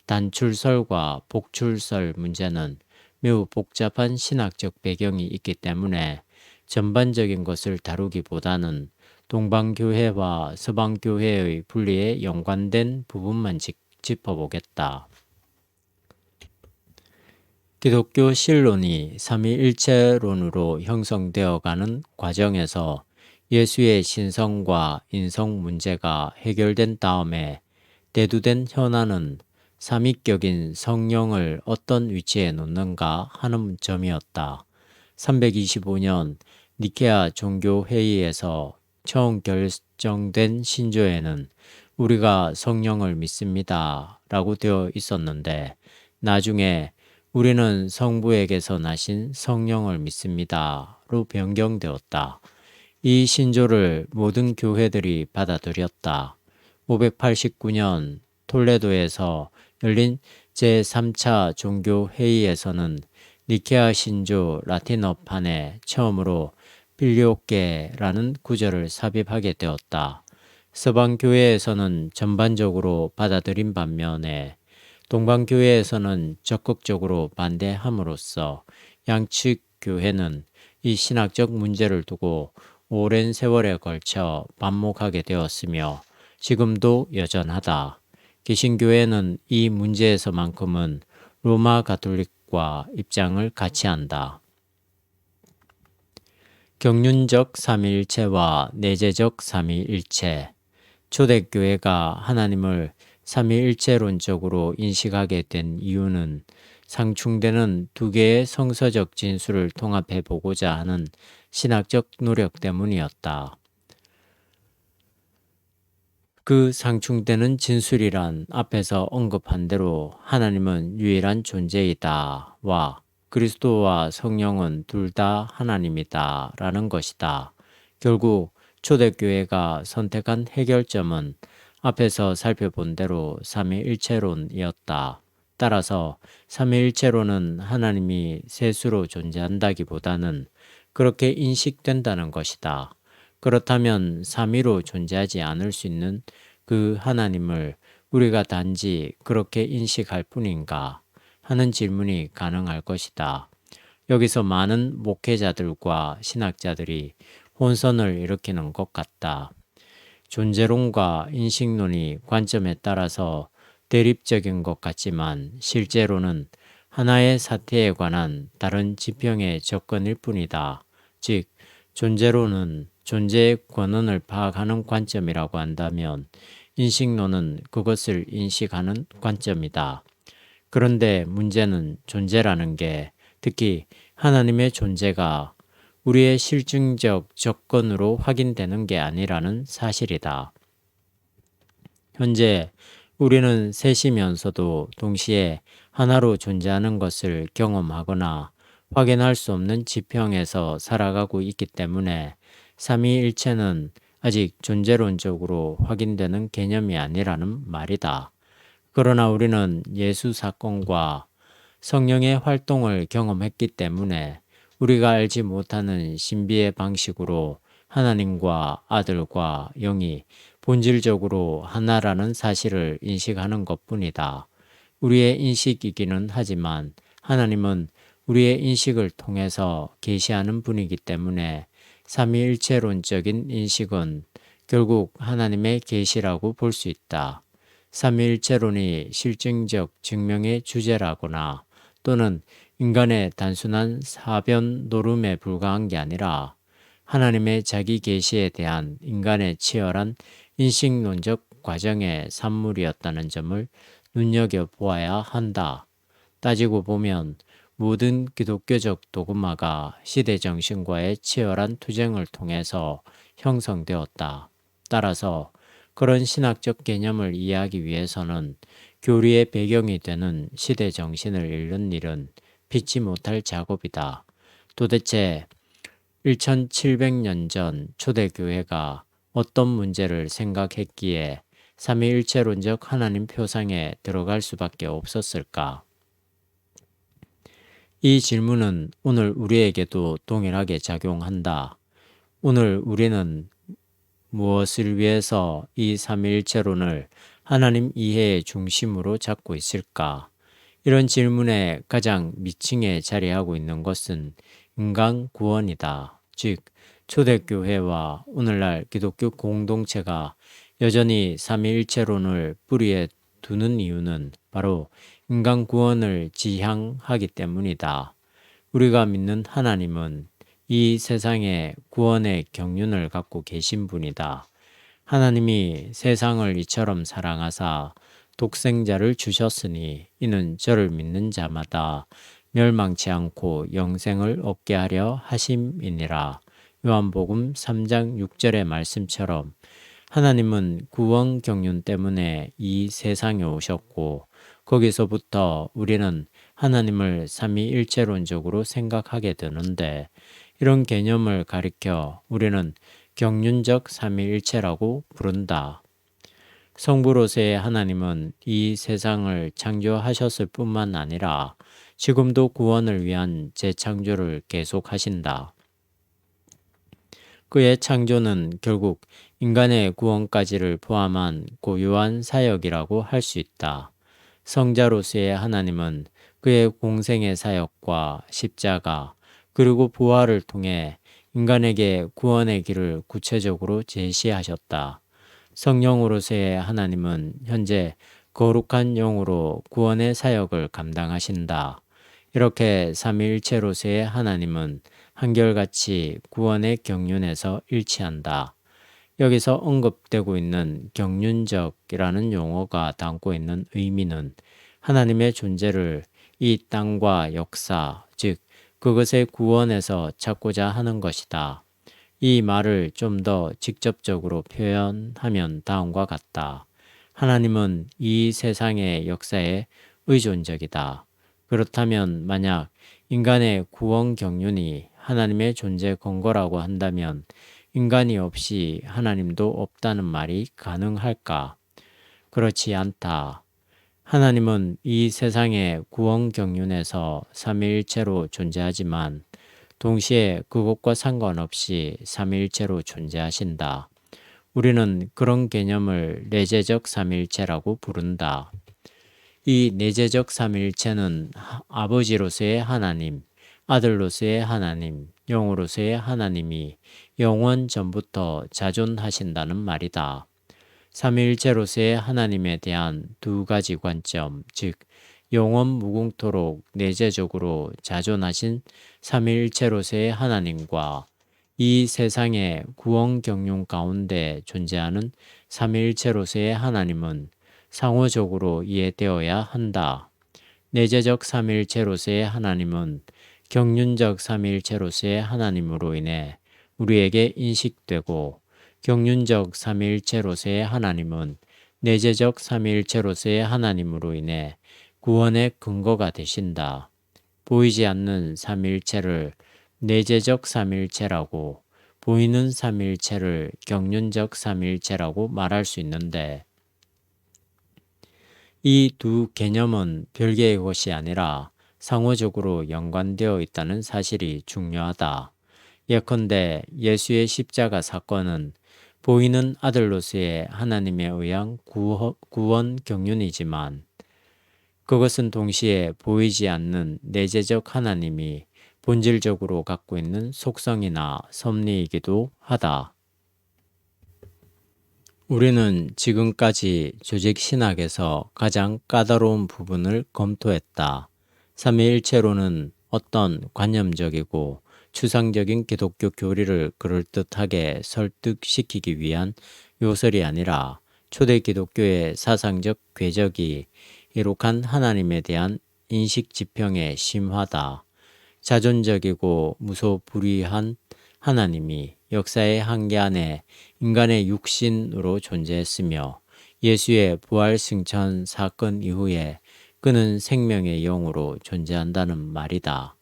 단출설과 복출설 문제는 매우 복잡한 신학적 배경이 있기 때문에 전반적인 것을 다루기보다는 동방교회와 서방교회의 분리에 연관된 부분만 짚어보겠다. 기독교 신론이 삼위일체론으로 형성되어가는 과정에서 예수의 신성과 인성 문제가 해결된 다음에 대두된 현안은 삼위격인 성령을 어떤 위치에 놓는가 하는 점이었다. 325년 니케아 종교회의에서 처음 결정된 신조에는 우리가 성령을 믿습니다 라고 되어 있었는데, 나중에 우리는 성부에게서 나신 성령을 믿습니다로 변경되었다. 이 신조를 모든 교회들이 받아들였다. 589년 톨레도에서 열린 제3차 종교회의에서는 니케아 신조 라틴어판에 처음으로 필요케라는 구절을 삽입하게 되었다. 서방교회에서는 전반적으로 받아들인 반면에 동방교회에서는 적극적으로 반대함으로써 양측 교회는 이 신학적 문제를 두고 오랜 세월에 걸쳐 반목하게 되었으며 지금도 여전하다. 개신교회는 이 문제에서만큼은 로마 가톨릭과 입장을 같이 한다. 경륜적 삼위일체와 내재적 삼위일체. 초대교회가 하나님을 삼위일체론적으로 인식하게 된 이유는 상충되는 두 개의 성서적 진술을 통합해 보고자 하는 신학적 노력 때문이었다. 그 상충되는 진술이란 앞에서 언급한 대로 하나님은 유일한 존재이다와 그리스도와 성령은 둘 다 하나님이다 라는 것이다. 결국 초대교회가 선택한 해결점은 앞에서 살펴본 대로 삼위일체론이었다. 따라서 삼위일체론은 하나님이 셋으로 존재한다기보다는 그렇게 인식된다는 것이다. 그렇다면 삼위로 존재하지 않을 수 있는 그 하나님을 우리가 단지 그렇게 인식할 뿐인가 하는 질문이 가능할 것이다. 여기서 많은 목회자들과 신학자들이 혼선을 일으키는 것 같다. 존재론과 인식론이 관점에 따라서 대립적인 것 같지만 실제로는 하나의 사태에 관한 다른 지평의 접근일 뿐이다. 즉, 존재론은 존재의 권한을 파악하는 관점이라고 한다면 인식론은 그것을 인식하는 관점이다. 그런데 문제는 존재라는 게, 특히 하나님의 존재가 우리의 실증적 조건으로 확인되는 게 아니라는 사실이다. 현재 우리는 셋이면서도 동시에 하나로 존재하는 것을 경험하거나 확인할 수 없는 지평에서 살아가고 있기 때문에 삼위일체는 아직 존재론적으로 확인되는 개념이 아니라는 말이다. 그러나 우리는 예수 사건과 성령의 활동을 경험했기 때문에 우리가 알지 못하는 신비의 방식으로 하나님과 아들과 영이 본질적으로 하나라는 사실을 인식하는 것뿐이다. 우리의 인식이기는 하지만 하나님은 우리의 인식을 통해서 계시하는 분이기 때문에 삼위일체론적인 인식은 결국 하나님의 계시라고 볼 수 있다. 삼위일체론이 실증적 증명의 주제라거나 또는 인간의 단순한 사변 노름에 불과한 게 아니라 하나님의 자기 계시에 대한 인간의 치열한 인식론적 과정의 산물이었다는 점을 눈여겨보아야 한다. 따지고 보면 모든 기독교적 도그마가 시대 정신과의 치열한 투쟁을 통해서 형성되었다. 따라서 그런 신학적 개념을 이해하기 위해서는 교리의 배경이 되는 시대 정신을 읽는 일은 피치 못할 작업이다. 도대체 1700년 전 초대교회가 어떤 문제를 생각했기에 삼위일체론적 하나님 표상에 들어갈 수밖에 없었을까? 이 질문은 오늘 우리에게도 동일하게 작용한다. 오늘 우리는 무엇을 위해서 이 삼위일체론을 하나님 이해의 중심으로 잡고 있을까? 이런 질문에 가장 밑층에 자리하고 있는 것은 인간 구원이다. 즉, 초대교회와 오늘날 기독교 공동체가 여전히 삼위일체론을 뿌리에 두는 이유는 바로 인간 구원을 지향하기 때문이다. 우리가 믿는 하나님은 이 세상에 구원의 경륜을 갖고 계신 분이다. 하나님이 세상을 이처럼 사랑하사 독생자를 주셨으니 이는 저를 믿는 자마다 멸망치 않고 영생을 얻게 하려 하심이니라. 요한복음 3장 6절의 말씀처럼 하나님은 구원 경륜 때문에 이 세상에 오셨고 거기서부터 우리는 하나님을 삼위일체론적으로 생각하게 되는데 이런 개념을 가리켜 우리는 경륜적 삼위일체라고 부른다. 성부로서의 하나님은 이 세상을 창조하셨을 뿐만 아니라 지금도 구원을 위한 재창조를 계속하신다. 그의 창조는 결국 인간의 구원까지를 포함한 고유한 사역이라고 할 수 있다. 성자로서의 하나님은 그의 공생의 사역과 십자가 그리고 부활을 통해 인간에게 구원의 길을 구체적으로 제시하셨다. 성령으로서의 하나님은 현재 거룩한 영으로 구원의 사역을 감당하신다. 이렇게 삼위일체로서의 하나님은 한결같이 구원의 경륜에서 일치한다. 여기서 언급되고 있는 경륜적이라는 용어가 담고 있는 의미는 하나님의 존재를 이 땅과 역사, 즉 그것의 구원에서 찾고자 하는 것이다. 이 말을 좀 더 직접적으로 표현하면 다음과 같다. 하나님은 이 세상의 역사에 의존적이다. 그렇다면 만약 인간의 구원 경륜이 하나님의 존재 근거라고 한다면 인간이 없이 하나님도 없다는 말이 가능할까? 그렇지 않다. 하나님은 이 세상의 구원 경륜에서 삼위일체로 존재하지만 동시에 그것과 상관없이 삼위일체로 존재하신다. 우리는 그런 개념을 내재적 삼위일체라고 부른다. 이 내재적 삼위일체는 아버지로서의 하나님, 아들로서의 하나님, 영으로서의 하나님이 영원 전부터 자존하신다는 말이다. 삼위일체로서의 하나님에 대한 두 가지 관점, 즉 영원 무궁토록 내재적으로 자존하신 삼위일체로서의 하나님과 이 세상의 구원 경륜 가운데 존재하는 삼위일체로서의 하나님은 상호적으로 이해되어야 한다. 내재적 삼위일체로서의 하나님은 경륜적 삼위일체로서의 하나님으로 인해 우리에게 인식되고 경륜적 삼위일체로서의 하나님은 내재적 삼위일체로서의 하나님으로 인해 구원의 근거가 되신다. 보이지 않는 삼위일체를 내재적 삼위일체라고, 보이는 삼위일체를 경륜적 삼위일체라고 말할 수 있는데 이 두 개념은 별개의 것이 아니라 상호적으로 연관되어 있다는 사실이 중요하다. 예컨대 예수의 십자가 사건은 보이는 아들로서의 하나님에 의한 구원 경륜이지만 그것은 동시에 보이지 않는 내재적 하나님이 본질적으로 갖고 있는 속성이나 섭리이기도 하다. 우리는 지금까지 조직신학에서 가장 까다로운 부분을 검토했다. 삼위일체론은 어떤 관념적이고 추상적인 기독교 교리를 그럴듯하게 설득시키기 위한 요설이 아니라 초대 기독교의 사상적 궤적이 이룩한 하나님에 대한 인식 지평에 심하다. 자존적이고 무소불위한 하나님이 역사의 한계 안에 인간의 육신으로 존재했으며 예수의 부활 승천 사건 이후에 그는 생명의 영으로 존재한다는 말이다.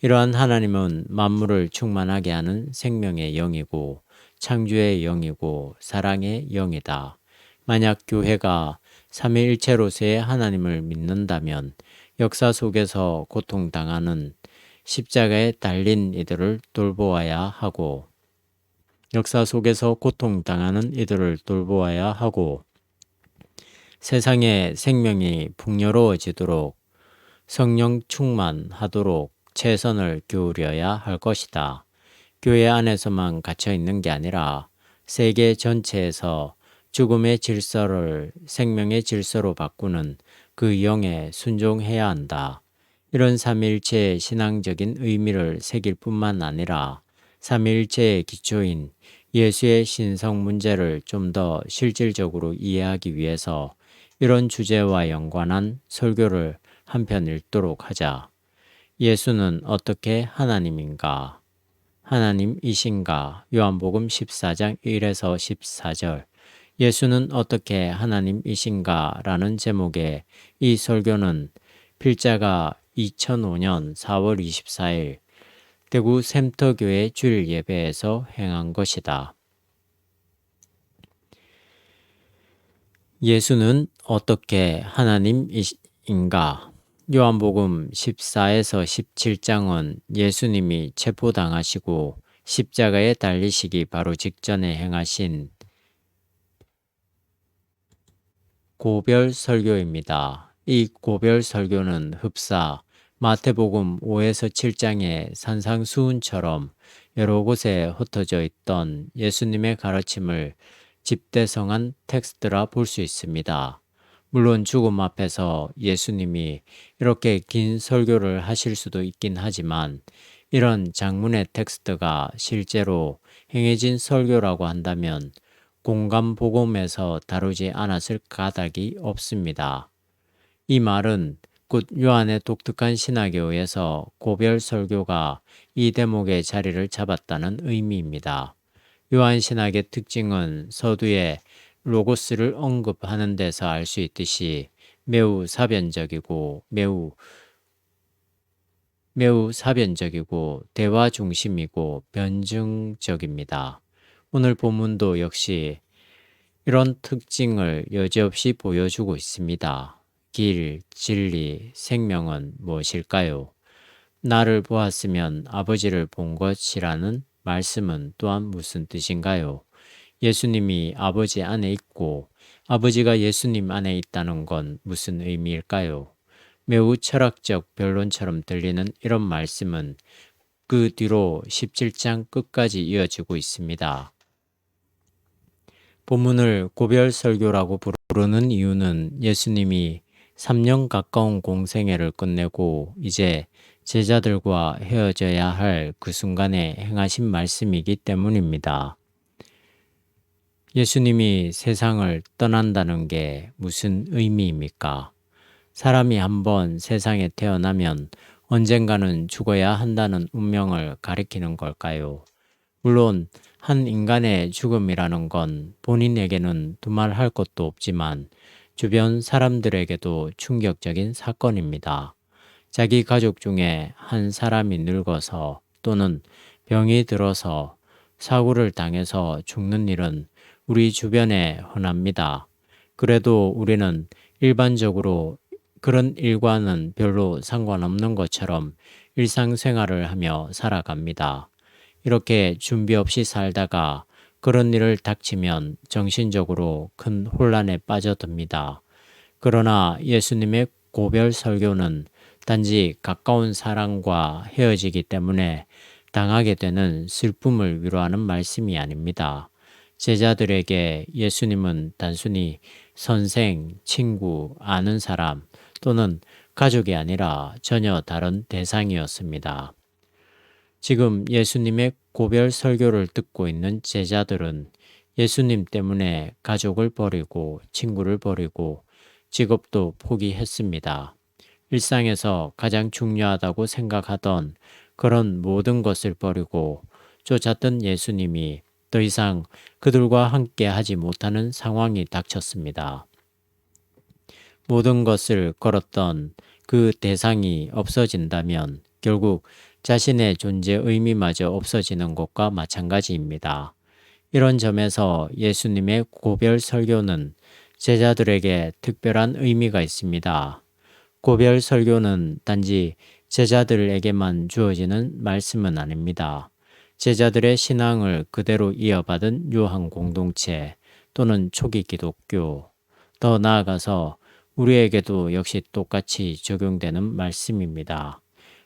이러한 하나님은 만물을 충만하게 하는 생명의 영이고 창조의 영이고 사랑의 영이다. 만약 교회가 삼위일체로서의 하나님을 믿는다면 역사 속에서 고통당하는 십자가에 달린 이들을 돌보아야 하고 역사 속에서 고통당하는 이들을 돌보아야 하고 세상의 생명이 풍요로워지도록 성령 충만하도록 최선을 기울여야 할 것이다. 교회 안에서만 갇혀 있는 게 아니라 세계 전체에서 죽음의 질서를 생명의 질서로 바꾸는 그 영에 순종해야 한다. 이런 삼위일체의 신앙적인 의미를 새길 뿐만 아니라 삼위일체의 기초인 예수의 신성 문제를 좀 더 실질적으로 이해하기 위해서 이런 주제와 연관한 설교를 한 편 읽도록 하자. 예수는 어떻게 하나님인가? 하나님이신가? 요한복음 14장 1에서 14절. 예수는 어떻게 하나님이신가? 라는 제목의 이 설교는 필자가 2005년 4월 24일 대구 샘터교회 주일 예배에서 행한 것이다. 예수는 어떻게 하나님인가? 요한복음 14에서 17장은 예수님이 체포당하시고 십자가에 달리시기 바로 직전에 행하신 고별 설교입니다. 이 고별 설교는 흡사 마태복음 5에서 7장의 산상수훈처럼 여러 곳에 흩어져 있던 예수님의 가르침을 집대성한 텍스트라 볼 수 있습니다. 물론 죽음 앞에서 예수님이 이렇게 긴 설교를 하실 수도 있긴 하지만 이런 장문의 텍스트가 실제로 행해진 설교라고 한다면 공감복음에서 다루지 않았을 까닭이 없습니다. 이 말은 곧 요한의 독특한 신학에 의해서 고별 설교가 이 대목의 자리를 잡았다는 의미입니다. 요한 신학의 특징은 서두에 로고스를 언급하는 데서 알 수 있듯이 매우 사변적이고 사변적이고 대화 중심이고 변증적입니다. 오늘 본문도 역시 이런 특징을 여지없이 보여주고 있습니다. 길, 진리, 생명은 무엇일까요? 나를 보았으면 아버지를 본 것이라는 말씀은 또한 무슨 뜻인가요? 예수님이 아버지 안에 있고 아버지가 예수님 안에 있다는 건 무슨 의미일까요? 매우 철학적 변론처럼 들리는 이런 말씀은 그 뒤로 17장 끝까지 이어지고 있습니다. 본문을 고별 설교라고 부르는 이유는 예수님이 3년 가까운 공생애를 끝내고 이제 제자들과 헤어져야 할 그 순간에 행하신 말씀이기 때문입니다. 예수님이 세상을 떠난다는 게 무슨 의미입니까? 사람이 한번 세상에 태어나면 언젠가는 죽어야 한다는 운명을 가리키는 걸까요? 물론 한 인간의 죽음이라는 건 본인에게는 두말할 것도 없지만 주변 사람들에게도 충격적인 사건입니다. 자기 가족 중에 한 사람이 늙어서 또는 병이 들어서 사고를 당해서 죽는 일은 우리 주변에 흔합니다. 그래도 우리는 일반적으로 그런 일과는 별로 상관없는 것처럼 일상생활을 하며 살아갑니다. 이렇게 준비 없이 살다가 그런 일을 닥치면 정신적으로 큰 혼란에 빠져듭니다. 그러나 예수님의 고별 설교는 단지 가까운 사람과 헤어지기 때문에 당하게 되는 슬픔을 위로하는 말씀이 아닙니다. 제자들에게 예수님은 단순히 선생, 친구, 아는 사람 또는 가족이 아니라 전혀 다른 대상이었습니다. 지금 예수님의 고별 설교를 듣고 있는 제자들은 예수님 때문에 가족을 버리고 친구를 버리고 직업도 포기했습니다. 일상에서 가장 중요하다고 생각하던 그런 모든 것을 버리고 쫓았던 예수님이 더 이상 그들과 함께 하지 못하는 상황이 닥쳤습니다. 모든 것을 걸었던 그 대상이 없어진다면 결국 자신의 존재 의미마저 없어지는 것과 마찬가지입니다. 이런 점에서 예수님의 고별 설교는 제자들에게 특별한 의미가 있습니다. 고별 설교는 단지 제자들에게만 주어지는 말씀은 아닙니다. 제자들의 신앙을 그대로 이어받은 유한 공동체 또는 초기 기독교, 더 나아가서 우리에게도 역시 똑같이 적용되는 말씀입니다.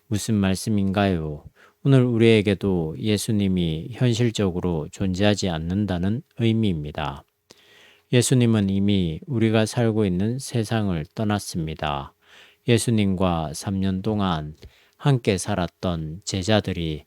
무슨 말씀인가요? 오늘 우리에게도 예수님이 현실적으로 존재하지 않는다는 의미입니다. 예수님은 이미 우리가 살고 있는 세상을 떠났습니다. 예수님과 3년 동안 함께 살았던 제자들이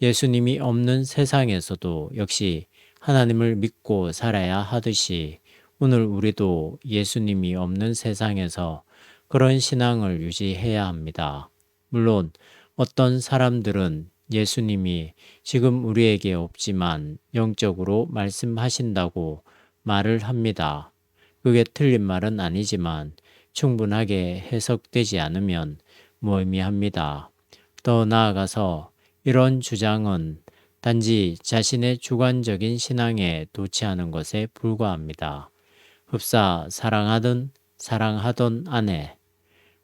예수님이 없는 세상에서도 역시 하나님을 믿고 살아야 하듯이 오늘 우리도 예수님이 없는 세상에서 그런 신앙을 유지해야 합니다. 물론 어떤 사람들은 예수님이 지금 우리에게 없지만 영적으로 말씀하신다고 말을 합니다. 그게 틀린 말은 아니지만 충분하게 해석되지 않으면 무의미합니다. 더 나아가서 이런 주장은 단지 자신의 주관적인 신앙에 도취하는 것에 불과합니다. 흡사 사랑하던 아내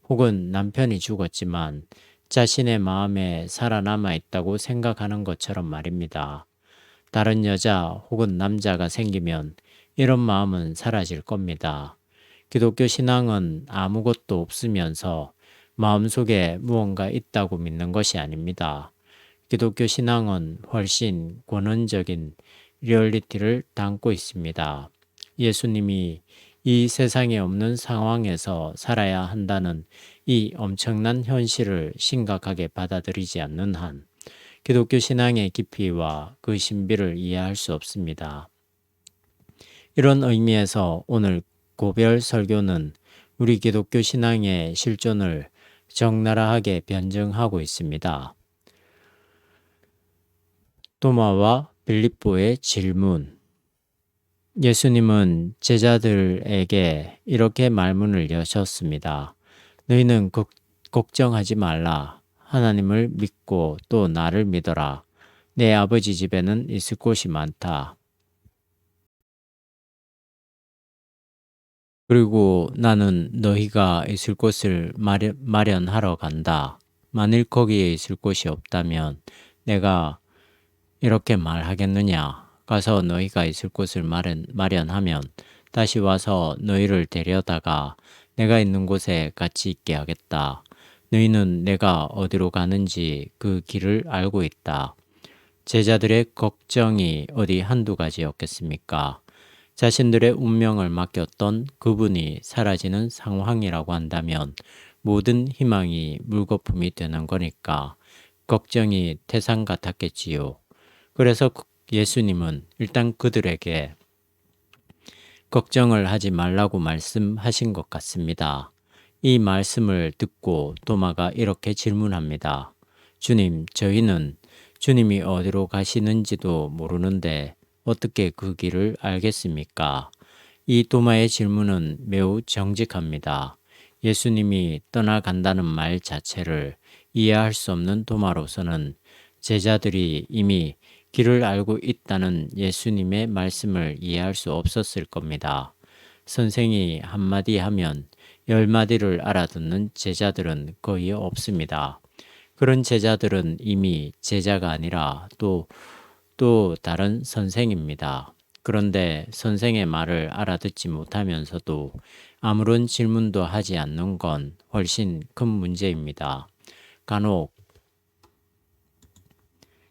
혹은 남편이 죽었지만 자신의 마음에 살아남아 있다고 생각하는 것처럼 말입니다. 다른 여자 혹은 남자가 생기면 이런 마음은 사라질 겁니다. 기독교 신앙은 아무것도 없으면서 마음속에 무언가 있다고 믿는 것이 아닙니다. 기독교 신앙은 훨씬 권원적인 리얼리티를 담고 있습니다. 예수님이 이 세상에 없는 상황에서 살아야 한다는 이 엄청난 현실을 심각하게 받아들이지 않는 한 기독교 신앙의 깊이와 그 신비를 이해할 수 없습니다. 이런 의미에서 오늘 고별 설교는 우리 기독교 신앙의 실존을 적나라하게 변증하고 있습니다. 도마와 빌립보의 질문. 예수님은 제자들에게 이렇게 말문을 여셨습니다. 너희는 걱정하지 말라. 하나님을 믿고 또 나를 믿어라. 내 아버지 집에는 있을 곳이 많다. 그리고 나는 너희가 있을 곳을 마련하러 간다. 만일 거기에 있을 곳이 없다면 내가 이렇게 말하겠느냐? 가서 너희가 있을 곳을 마련하면 다시 와서 너희를 데려다가 내가 있는 곳에 같이 있게 하겠다. 너희는 내가 어디로 가는지 그 길을 알고 있다. 제자들의 걱정이 어디 한두 가지였겠습니까? 자신들의 운명을 맡겼던 그분이 사라지는 상황이라고 한다면 모든 희망이 물거품이 되는 거니까 걱정이 태산 같았겠지요. 그래서 예수님은 일단 그들에게 걱정을 하지 말라고 말씀하신 것 같습니다. 이 말씀을 듣고 도마가 이렇게 질문합니다. 주님, 저희는 주님이 어디로 가시는지도 모르는데 어떻게 그 길을 알겠습니까? 이 도마의 질문은 매우 정직합니다. 예수님이 떠나간다는 말 자체를 이해할 수 없는 도마로서는 제자들이 이미 길을 알고 있다는 예수님의 말씀을 이해할 수 없었을 겁니다. 선생이 한마디 하면 10마디를 알아듣는 제자들은 거의 없습니다. 그런 제자들은 이미 제자가 아니라 또 다른 선생입니다. 그런데 선생의 말을 알아듣지 못하면서도 아무런 질문도 하지 않는 건 훨씬 큰 문제입니다. 간혹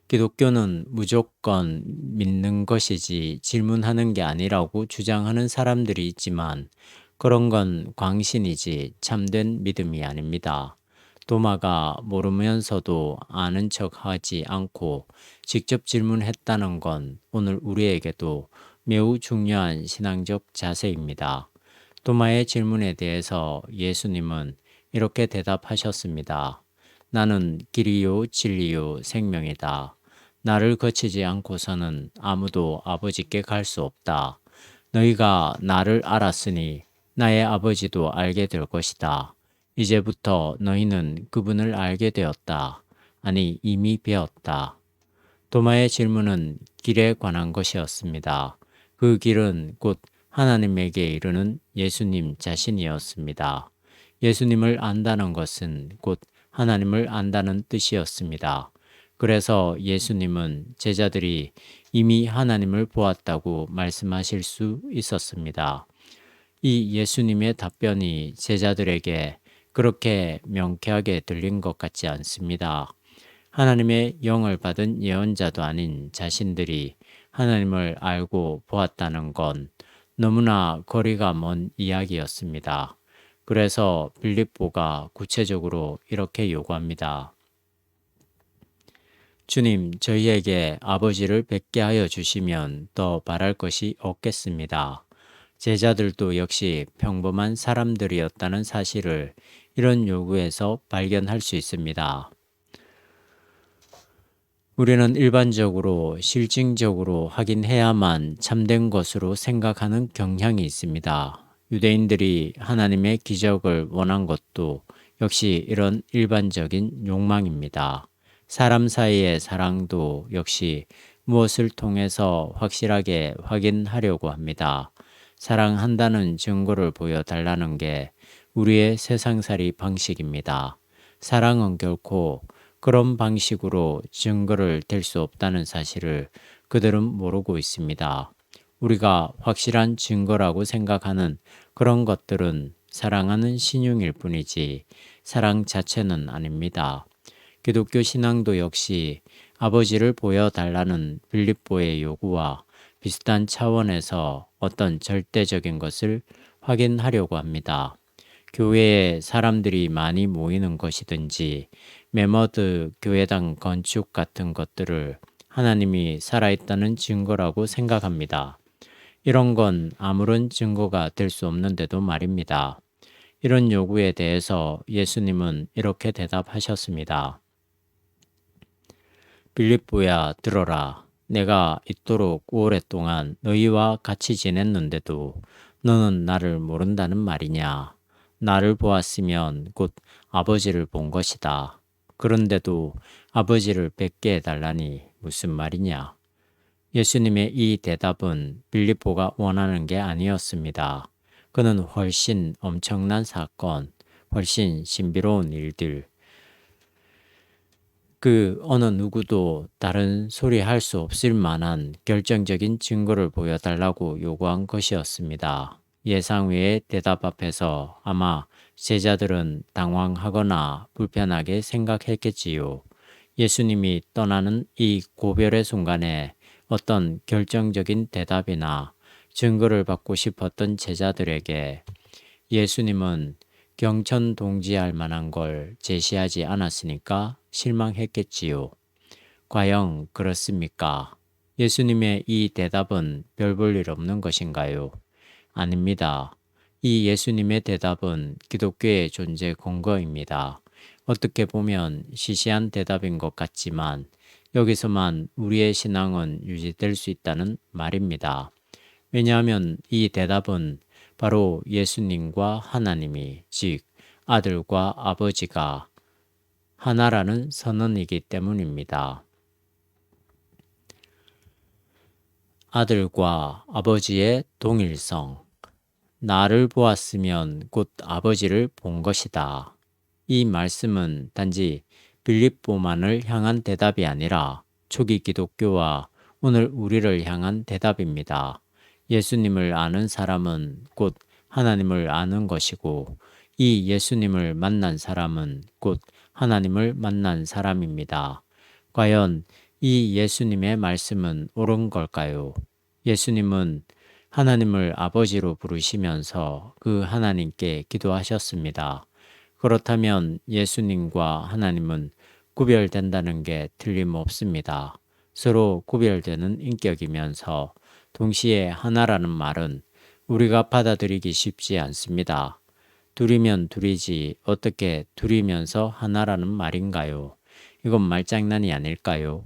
기독교는 무조건 믿는 것이지 질문하는 게 아니라고 주장하는 사람들이 있지만 그런 건 광신이지 참된 믿음이 아닙니다. 도마가 모르면서도 아는 척 하지 않고 직접 질문했다는 건 오늘 우리에게도 매우 중요한 신앙적 자세입니다. 도마의 질문에 대해서 예수님은 이렇게 대답하셨습니다. 나는 길이요 진리요 생명이다. 나를 거치지 않고서는 아무도 아버지께 갈 수 없다. 너희가 나를 알았으니 나의 아버지도 알게 될 것이다. 이제부터 너희는 그분을 알게 되었다. 아니, 이미 배웠다. 도마의 질문은 길에 관한 것이었습니다. 그 길은 곧 하나님에게 이르는 예수님 자신이었습니다. 예수님을 안다는 것은 곧 하나님을 안다는 뜻이었습니다. 그래서 예수님은 제자들이 이미 하나님을 보았다고 말씀하실 수 있었습니다. 이 예수님의 답변이 제자들에게 그렇게 명쾌하게 들린 것 같지 않습니다. 하나님의 영을 받은 예언자도 아닌 자신들이 하나님을 알고 보았다는 건 너무나 거리가 먼 이야기였습니다. 그래서 빌립보가 구체적으로 이렇게 요구합니다. 주님, 저희에게 아버지를 뵙게 하여 주시면 더 바랄 것이 없겠습니다. 제자들도 역시 평범한 사람들이었다는 사실을 이런 요구에서 발견할 수 있습니다. 우리는 일반적으로 실증적으로 확인해야만 참된 것으로 생각하는 경향이 있습니다. 유대인들이 하나님의 기적을 원한 것도 역시 이런 일반적인 욕망입니다. 사람 사이의 사랑도 역시 무엇을 통해서 확실하게 확인하려고 합니다. 사랑한다는 증거를 보여달라는 게 우리의 세상살이 방식입니다. 사랑은 결코 그런 방식으로 증거를 댈 수 없다는 사실을 그들은 모르고 있습니다. 우리가 확실한 증거라고 생각하는 그런 것들은 사랑하는 신용일 뿐이지 사랑 자체는 아닙니다. 기독교 신앙도 역시 아버지를 보여달라는 빌립보의 요구와 비슷한 차원에서 어떤 절대적인 것을 확인하려고 합니다. 교회에 사람들이 많이 모이는 것이든지 메머드 교회당 건축 같은 것들을 하나님이 살아있다는 증거라고 생각합니다. 이런 건 아무런 증거가 될 수 없는데도 말입니다. 이런 요구에 대해서 예수님은 이렇게 대답하셨습니다. 빌립보야, 들어라. 내가 있도록 오랫동안 너희와 같이 지냈는데도 너는 나를 모른다는 말이냐? 나를 보았으면 곧 아버지를 본 것이다. 그런데도 아버지를 뵙게 해달라니 무슨 말이냐? 예수님의 이 대답은 빌립보가 원하는 게 아니었습니다. 그는 훨씬 엄청난 사건, 훨씬 신비로운 일들, 그 어느 누구도 다른 소리 할 수 없을 만한 결정적인 증거를 보여달라고 요구한 것이었습니다. 예상 외의 대답 앞에서 아마 제자들은 당황하거나 불편하게 생각했겠지요. 예수님이 떠나는 이 고별의 순간에 어떤 결정적인 대답이나 증거를 받고 싶었던 제자들에게 예수님은 경천동지할 만한 걸 제시하지 않았으니까 실망했겠지요. 과연 그렇습니까? 예수님의 이 대답은 별 볼 일 없는 것인가요? 아닙니다. 이 예수님의 대답은 기독교의 존재 근거입니다. 어떻게 보면 시시한 대답인 것 같지만 여기서만 우리의 신앙은 유지될 수 있다는 말입니다. 왜냐하면 이 대답은 바로 예수님과 하나님이, 즉 아들과 아버지가 하나라는 선언이기 때문입니다. 아들과 아버지의 동일성. 나를 보았으면 곧 아버지를 본 것이다. 이 말씀은 단지 빌립보만을 향한 대답이 아니라 초기 기독교와 오늘 우리를 향한 대답입니다. 예수님을 아는 사람은 곧 하나님을 아는 것이고 이 예수님을 만난 사람은 곧 하나님을 만난 사람입니다. 과연 이 예수님의 말씀은 옳은 걸까요? 예수님은 하나님을 아버지로 부르시면서 그 하나님께 기도하셨습니다. 그렇다면 예수님과 하나님은 구별된다는 게 틀림없습니다. 서로 구별되는 인격이면서 동시에 하나라는 말은 우리가 받아들이기 쉽지 않습니다. 둘이면 둘이지 어떻게 둘이면서 하나라는 말인가요? 이건 말장난이 아닐까요?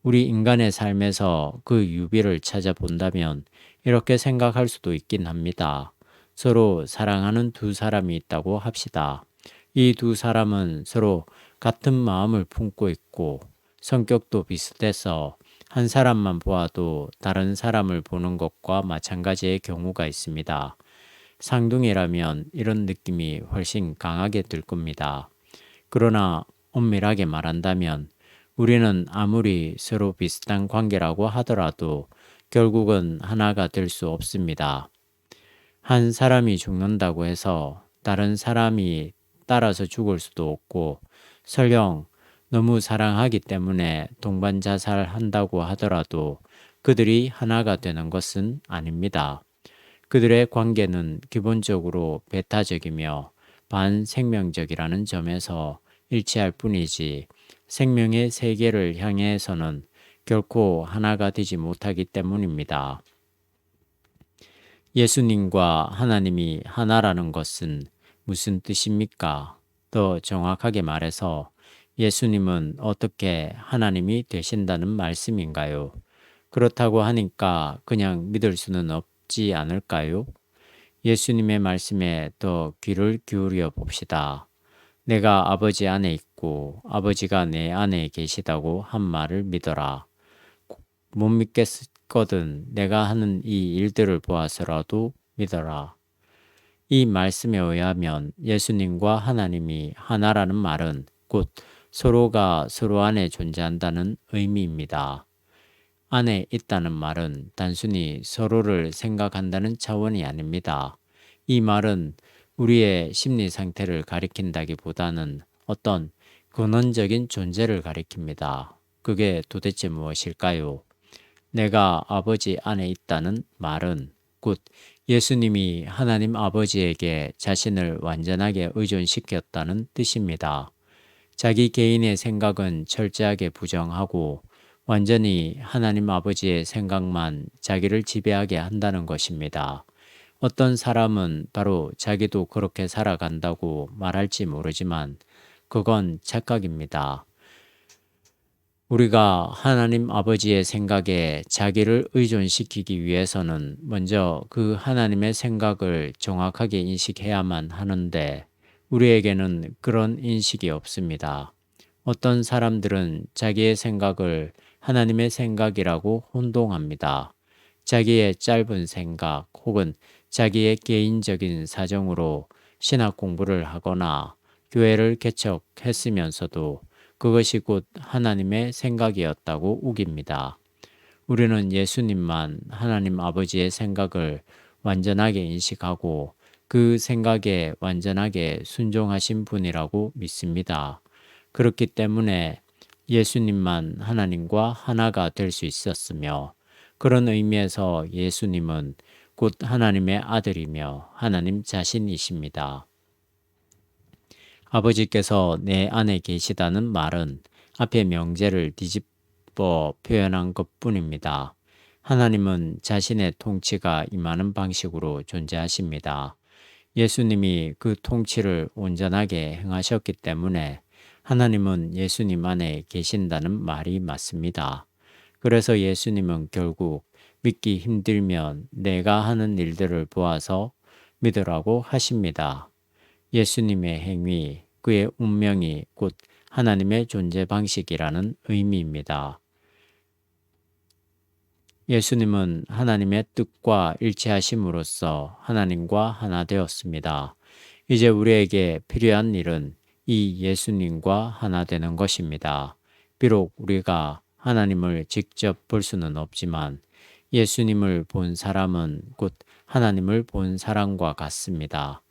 우리 인간의 삶에서 그 유비를 찾아본다면 이렇게 생각할 수도 있긴 합니다. 서로 사랑하는 두 사람이 있다고 합시다. 이 두 사람은 서로 같은 마음을 품고 있고 성격도 비슷해서 한 사람만 보아도 다른 사람을 보는 것과 마찬가지의 경우가 있습니다. 쌍둥이라면 이런 느낌이 훨씬 강하게 들 겁니다. 그러나 엄밀하게 말한다면 우리는 아무리 서로 비슷한 관계라고 하더라도 결국은 하나가 될 수 없습니다. 한 사람이 죽는다고 해서 다른 사람이 따라서 죽을 수도 없고 설령 너무 사랑하기 때문에 동반 자살한다고 하더라도 그들이 하나가 되는 것은 아닙니다. 그들의 관계는 기본적으로 배타적이며 반생명적이라는 점에서 일치할 뿐이지 생명의 세계를 향해서는 결코 하나가 되지 못하기 때문입니다. 예수님과 하나님이 하나라는 것은 무슨 뜻입니까? 더 정확하게 말해서 예수님은 어떻게 하나님이 되신다는 말씀인가요? 그렇다고 하니까 그냥 믿을 수는 없지 않을까요? 예수님의 말씀에 더 귀를 기울여 봅시다. 내가 아버지 안에 있고 아버지가 내 안에 계시다고 한 말을 믿어라. 못 믿겠거든 내가 하는 이 일들을 보아서라도 믿어라. 이 말씀에 의하면 예수님과 하나님이 하나라는 말은 곧 서로가 서로 안에 존재한다는 의미입니다. 안에 있다는 말은 단순히 서로를 생각한다는 차원이 아닙니다. 이 말은 우리의 심리 상태를 가리킨다기보다는 어떤 근원적인 존재를 가리킵니다. 그게 도대체 무엇일까요? 내가 아버지 안에 있다는 말은 곧 예수님이 하나님 아버지에게 자신을 완전하게 의존시켰다는 뜻입니다. 자기 개인의 생각은 철저하게 부정하고 완전히 하나님 아버지의 생각만 자기를 지배하게 한다는 것입니다. 어떤 사람은 바로 자기도 그렇게 살아간다고 말할지 모르지만 그건 착각입니다. 우리가 하나님 아버지의 생각에 자기를 의존시키기 위해서는 먼저 그 하나님의 생각을 정확하게 인식해야만 하는데 우리에게는 그런 인식이 없습니다. 어떤 사람들은 자기의 생각을 하나님의 생각이라고 혼동합니다. 자기의 짧은 생각 혹은 자기의 개인적인 사정으로 신학 공부를 하거나 교회를 개척했으면서도 그것이 곧 하나님의 생각이었다고 우깁니다. 우리는 예수님만 하나님 아버지의 생각을 완전하게 인식하고 그 생각에 완전하게 순종하신 분이라고 믿습니다. 그렇기 때문에 예수님만 하나님과 하나가 될 수 있었으며 그런 의미에서 예수님은 곧 하나님의 아들이며 하나님 자신이십니다. 아버지께서 내 안에 계시다는 말은 앞의 명제를 뒤집어 표현한 것뿐입니다. 하나님은 자신의 통치가 임하는 방식으로 존재하십니다. 예수님이 그 통치를 온전하게 행하셨기 때문에 하나님은 예수님 안에 계신다는 말이 맞습니다. 그래서 예수님은 결국 믿기 힘들면 내가 하는 일들을 보아서 믿으라고 하십니다. 예수님의 행위, 그의 운명이 곧 하나님의 존재 방식이라는 의미입니다. 예수님은 하나님의 뜻과 일치하심으로써 하나님과 하나 되었습니다. 이제 우리에게 필요한 일은 이 예수님과 하나 되는 것입니다. 비록 우리가 하나님을 직접 볼 수는 없지만 예수님을 본 사람은 곧 하나님을 본 사람과 같습니다.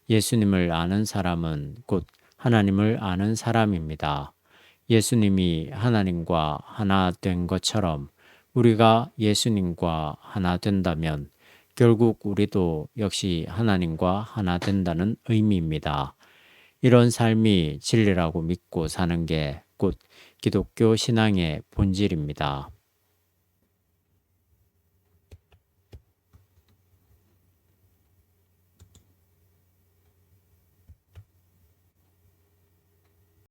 예수님을 아는 사람은 곧 하나님을 아는 사람입니다. 예수님이 하나님과 하나 된 것처럼 우리가 예수님과 하나 된다면 결국 우리도 역시 하나님과 하나 된다는 의미입니다. 이런 삶이 진리라고 믿고 사는 게 곧 기독교 신앙의 본질입니다.